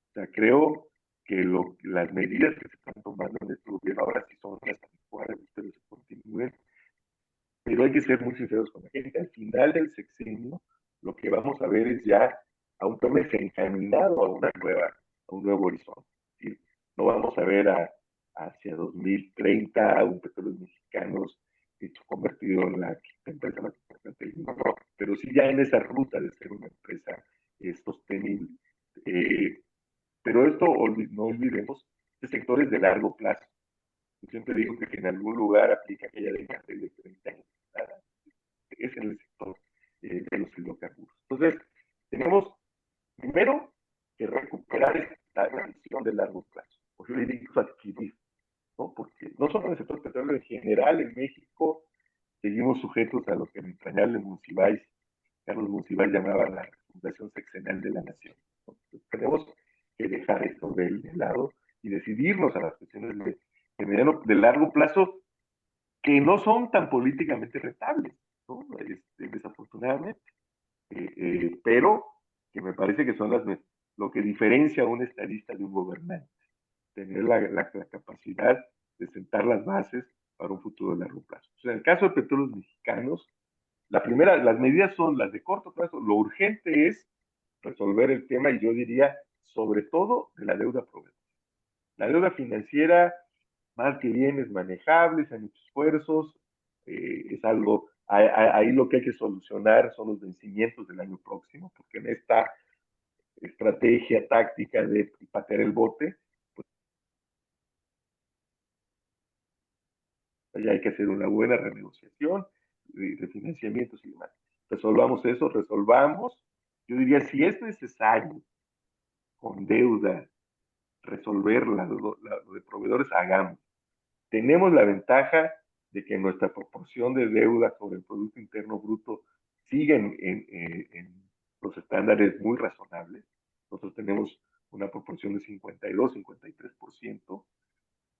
O sea, creo que las medidas que se están tomando en este gobierno ahora sí son las adecuadas, ustedes continúen, pero hay que ser muy sinceros con la gente. Al final del sexenio, lo que vamos a ver es ya a un Pemex encaminado a un nuevo horizonte. ¿Sí? No vamos a ver hacia 2030 a un Petróleos Mexicanos convertido en la empresa más importante del mundo, no, pero sí ya en esa ruta de ser una empresa sostenible. Pero esto no olvidemos de sectores de largo plazo. Yo siempre digo que en algún lugar aplica aquella de más de 30 años. Es en el sector de los hidrocarburos. Entonces, tenemos primero que recuperar esta visión de largo plazo. O yo le digo adquirir, ¿no? Porque no solo en el sector petrolero, en general en México seguimos sujetos a lo que el entrañable Monsiváis, Carlos Monsiváis llamaba la Fundación Sexenal de la Nación. Entonces, tenemos que dejar esto de lado y decidirnos a las cuestiones de largo plazo que no son tan políticamente rentables, ¿no? Desafortunadamente, pero que me parece que son lo que diferencia a un estadista de un gobernante, tener la capacidad de sentar las bases para un futuro de largo plazo. O sea, en el caso de Petróleos Mexicanos, las medidas son las de corto plazo. Lo urgente es resolver el tema, y yo diría, sobre todo, de la deuda proveedora. La deuda financiera, más que bien, es manejable, se han hecho esfuerzos, es algo, ahí lo que hay que solucionar son los vencimientos del año próximo, porque en esta estrategia táctica de patear el bote, pues ya hay que hacer una buena renegociación, de financiamientos y demás. Resolvamos eso, yo diría, si es necesario, con deuda, resolverla, lo de proveedores, hagamos. Tenemos la ventaja de que nuestra proporción de deuda sobre el Producto Interno Bruto sigue en los estándares muy razonables. Nosotros tenemos una proporción de 52, 53%.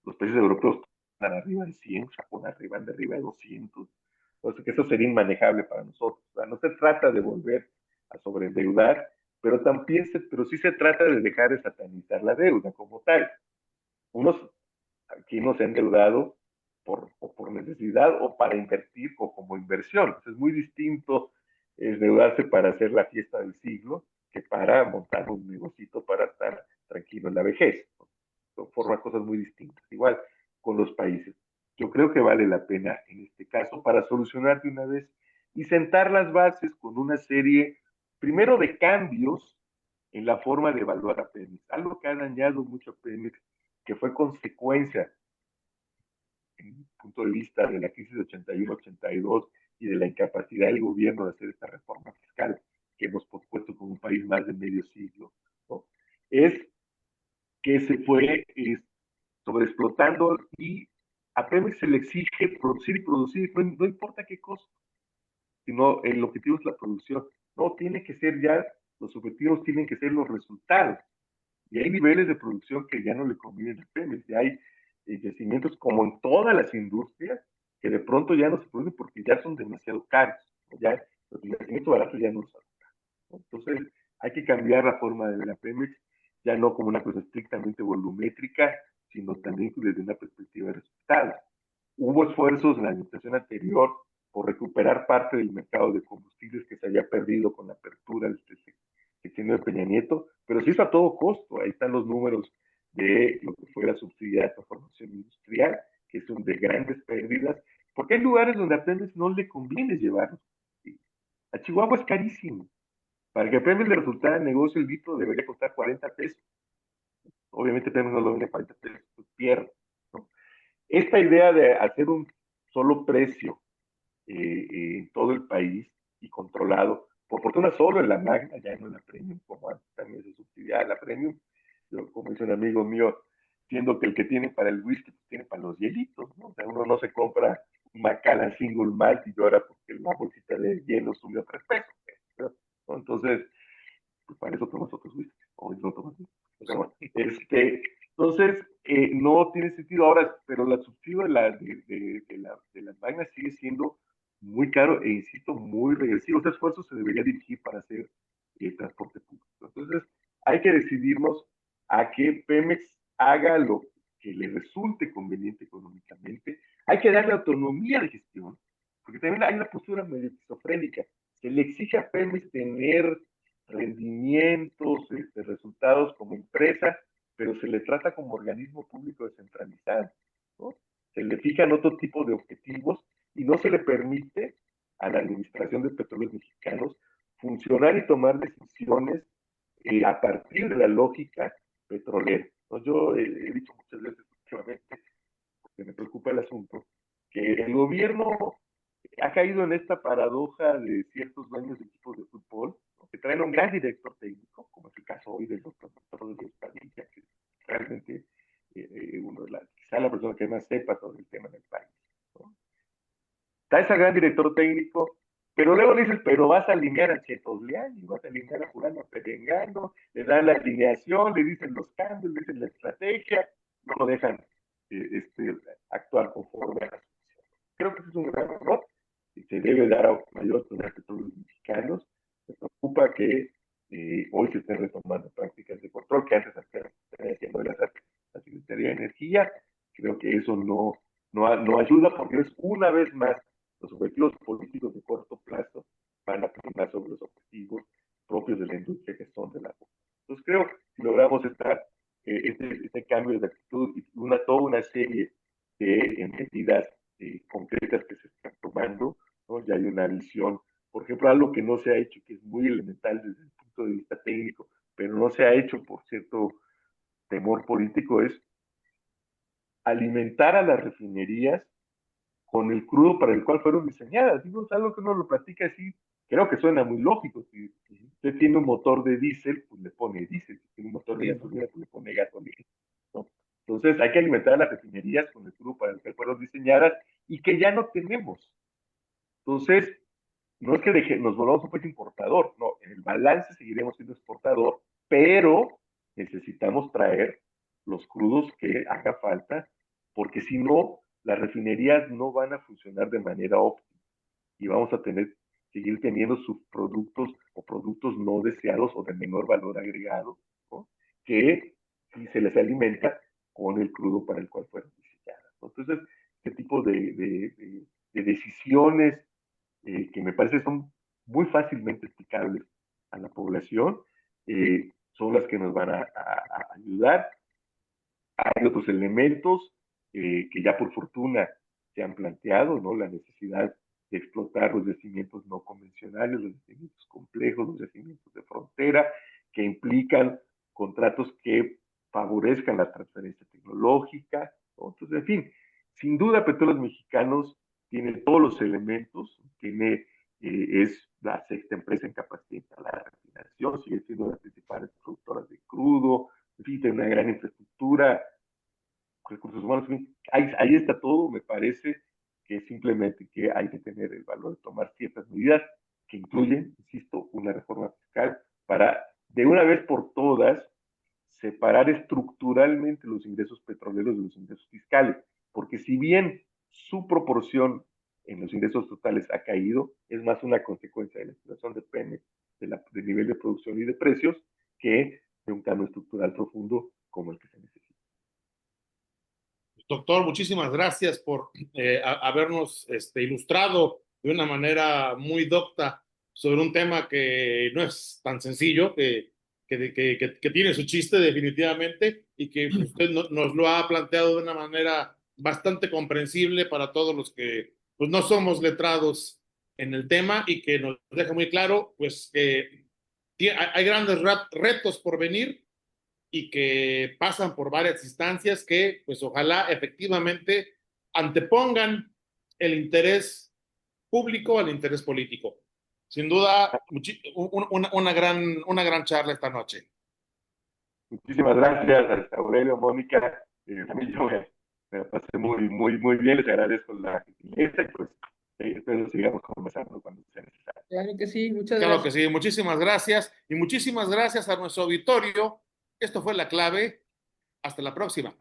Los países europeos están arriba arriba de 100, Japón arriba, anda arriba de 200. Entonces, que eso sería inmanejable para nosotros. O sea, no se trata de volver a sobreendeudar, pero también pero sí se trata de dejar de satanizar la deuda como tal. Unos aquí no se han endeudado por necesidad o para invertir o como inversión. Es muy distinto endeudarse para hacer la fiesta del siglo que para montar un negocito para estar tranquilo en la vejez. Forma cosas muy distintas. Igual con los países. Yo creo que vale la pena en este caso para solucionar de una vez y sentar las bases con una serie, primero de cambios en la forma de evaluar a Pemex. Algo que ha dañado mucho a Pemex, que fue consecuencia, en mi punto de vista, de la crisis de 81-82 y de la incapacidad del gobierno de hacer esta reforma fiscal que hemos pospuesto como un país más de medio siglo, ¿no? Es que se fue sobreexplotando y a Pemex se le exige producir y producir, no importa qué costo, sino el objetivo es la producción. No, tiene que ser ya, los objetivos tienen que ser los resultados. Y hay niveles de producción que ya no le convienen a Pemex, ya hay yacimientos como en todas las industrias que de pronto ya no se producen porque ya son demasiado caros, ya los yacimientos baratos ya no los hacen. Entonces hay que cambiar la forma de ver a Pemex, ya no como una cosa estrictamente volumétrica, sino también desde una perspectiva de resultados. Hubo esfuerzos en la administración anterior por recuperar parte del mercado de combustibles que se había perdido con la apertura del sexenio de Peña Nieto, pero se hizo a todo costo. Ahí están los números de lo que fue la subsidiada de transformación industrial, que es de grandes pérdidas, porque hay lugares donde a Pemex no le conviene llevarlos. A Chihuahua es carísimo. Para que Pemex le resultara el negocio, el litro debería costar 40 pesos. Obviamente Pemex no lo vende a 40 pesos, pues pierde, ¿no? Esta idea de hacer un solo precio en todo el país y controlado, por fortuna solo en la Magna, ya no en la Premium, como antes también se subsidiaba la Premium. Yo, como dice un amigo mío, siendo que el que tiene para el whisky, pues tiene para los hielitos, ¿no? O sea, uno no se compra un Macallan Single Malt y llora porque la bolsita de hielo subió 3 pesos, ¿no? Entonces, pues para eso tomas otros whisky, o no tomas whisky. Pero bueno, entonces, no tiene sentido ahora, pero la subsidio de las vainas sigue siendo muy caro e, insisto, muy regresivo. Este esfuerzo se debería dirigir para hacer transporte público. Entonces, hay que decidirnos a que Pemex haga lo que le resulte conveniente económicamente. Hay que darle autonomía de gestión, porque también hay una postura medio esquizofrénica. Se le exige a Pemex tener rendimientos, resultados como empresa, pero se le trata como organismo público descentralizado, ¿no? Se le fijan otro tipo de objetivos y no se le permite a la Administración de Petróleos Mexicanos funcionar y tomar decisiones a partir de la lógica petrolera. ¿No? Yo he dicho muchas veces últimamente, porque me preocupa el asunto, que el gobierno ha caído en esta paradoja de ciertos dueños de equipos de fútbol, ¿no? Que traen un gran director técnico, como es el caso hoy del doctor Rodríguez Padilla, que realmente quizá la persona que más sepa sobre el tema en el país, ¿no? Está ese gran director técnico, pero luego le dicen, pero vas a alinear a Chetosleani, vas a alinear a Fulano Perengano, le dan la alineación, le dicen los cambios, le dicen la estrategia, no lo dejan actuar conforme a la situación. Creo que ese es un gran error y se debe dar a mayor autonomía a todos los mexicanos. Me preocupa que hoy se estén retomando prácticas de control que antes estaban haciendo la Secretaría de Energía. Creo que eso no ayuda porque es una vez más los objetivos políticos de corto plazo van a primar sobre los objetivos propios de la industria que son de la población. Entonces creo que si logramos este cambio de actitud y toda una serie de medidas concretas que se están tomando, ¿no? Ya hay una visión, por ejemplo, algo que no se ha hecho, que es muy elemental desde el punto de vista técnico, pero no se ha hecho por cierto temor político, es alimentar a las refinerías con el crudo para el cual fueron diseñadas. Digo, es algo que uno lo platica así, creo que suena muy lógico. Si usted tiene un motor de diésel, pues le pone diésel. Si tiene un motor de gasolina, pues le pone gasolina, ¿no? Entonces hay que alimentar a las refinerías con el crudo para el cual fueron diseñadas y que ya no tenemos. Entonces, no es que nos volvamos un país importador, no, en el balance seguiremos siendo exportador, pero necesitamos traer los crudos que haga falta, porque si no, las refinerías no van a funcionar de manera óptima y vamos a seguir teniendo subproductos o productos no deseados o de menor valor agregado, ¿no? Que si se les alimenta con el crudo para el cual fueron diseñadas, ¿no? Entonces, este tipo de decisiones que me parece son muy fácilmente explicables a la población, son las que nos van a ayudar. Hay otros elementos que ya por fortuna se han planteado, ¿no? La necesidad de explotar los yacimientos no convencionales, los yacimientos complejos, los yacimientos de frontera, que implican contratos que favorezcan la transferencia tecnológica, ¿no? Entonces, en fin, sin duda Petróleos Mexicanos tiene todos los elementos, es la sexta empresa en capacidad instalada de refinación, sigue siendo una de las principales productoras de crudo, en fin, tiene una gran infraestructura, recursos humanos, ahí está todo, me parece que simplemente que hay que tener el valor de tomar ciertas medidas que incluyen, insisto, una reforma fiscal para de una vez por todas separar estructuralmente los ingresos petroleros de los ingresos fiscales, porque si bien su proporción en los ingresos totales ha caído, es más una consecuencia de la situación de Pemex, del nivel de producción y de precios, que de un cambio estructural profundo como el que se necesita. Doctor, muchísimas gracias por habernos ilustrado de una manera muy docta sobre un tema que no es tan sencillo, que tiene su chiste definitivamente y que usted nos lo ha planteado de una manera bastante comprensible para todos los que pues, no somos letrados en el tema y que nos deja muy claro pues que hay grandes retos por venir y que pasan por varias instancias que, pues ojalá efectivamente antepongan el interés público al interés político. Sin duda, una gran charla esta noche. Muchísimas gracias, Aurelio, Mónica. También yo me pasé muy bien, les agradezco la gentileza y pues espero sigamos conversando cuando sea necesario. Claro que sí, muchas Claro que gracias. sí, muchísimas gracias y muchísimas gracias a nuestro auditorio. Esto fue La Clave. Hasta la próxima.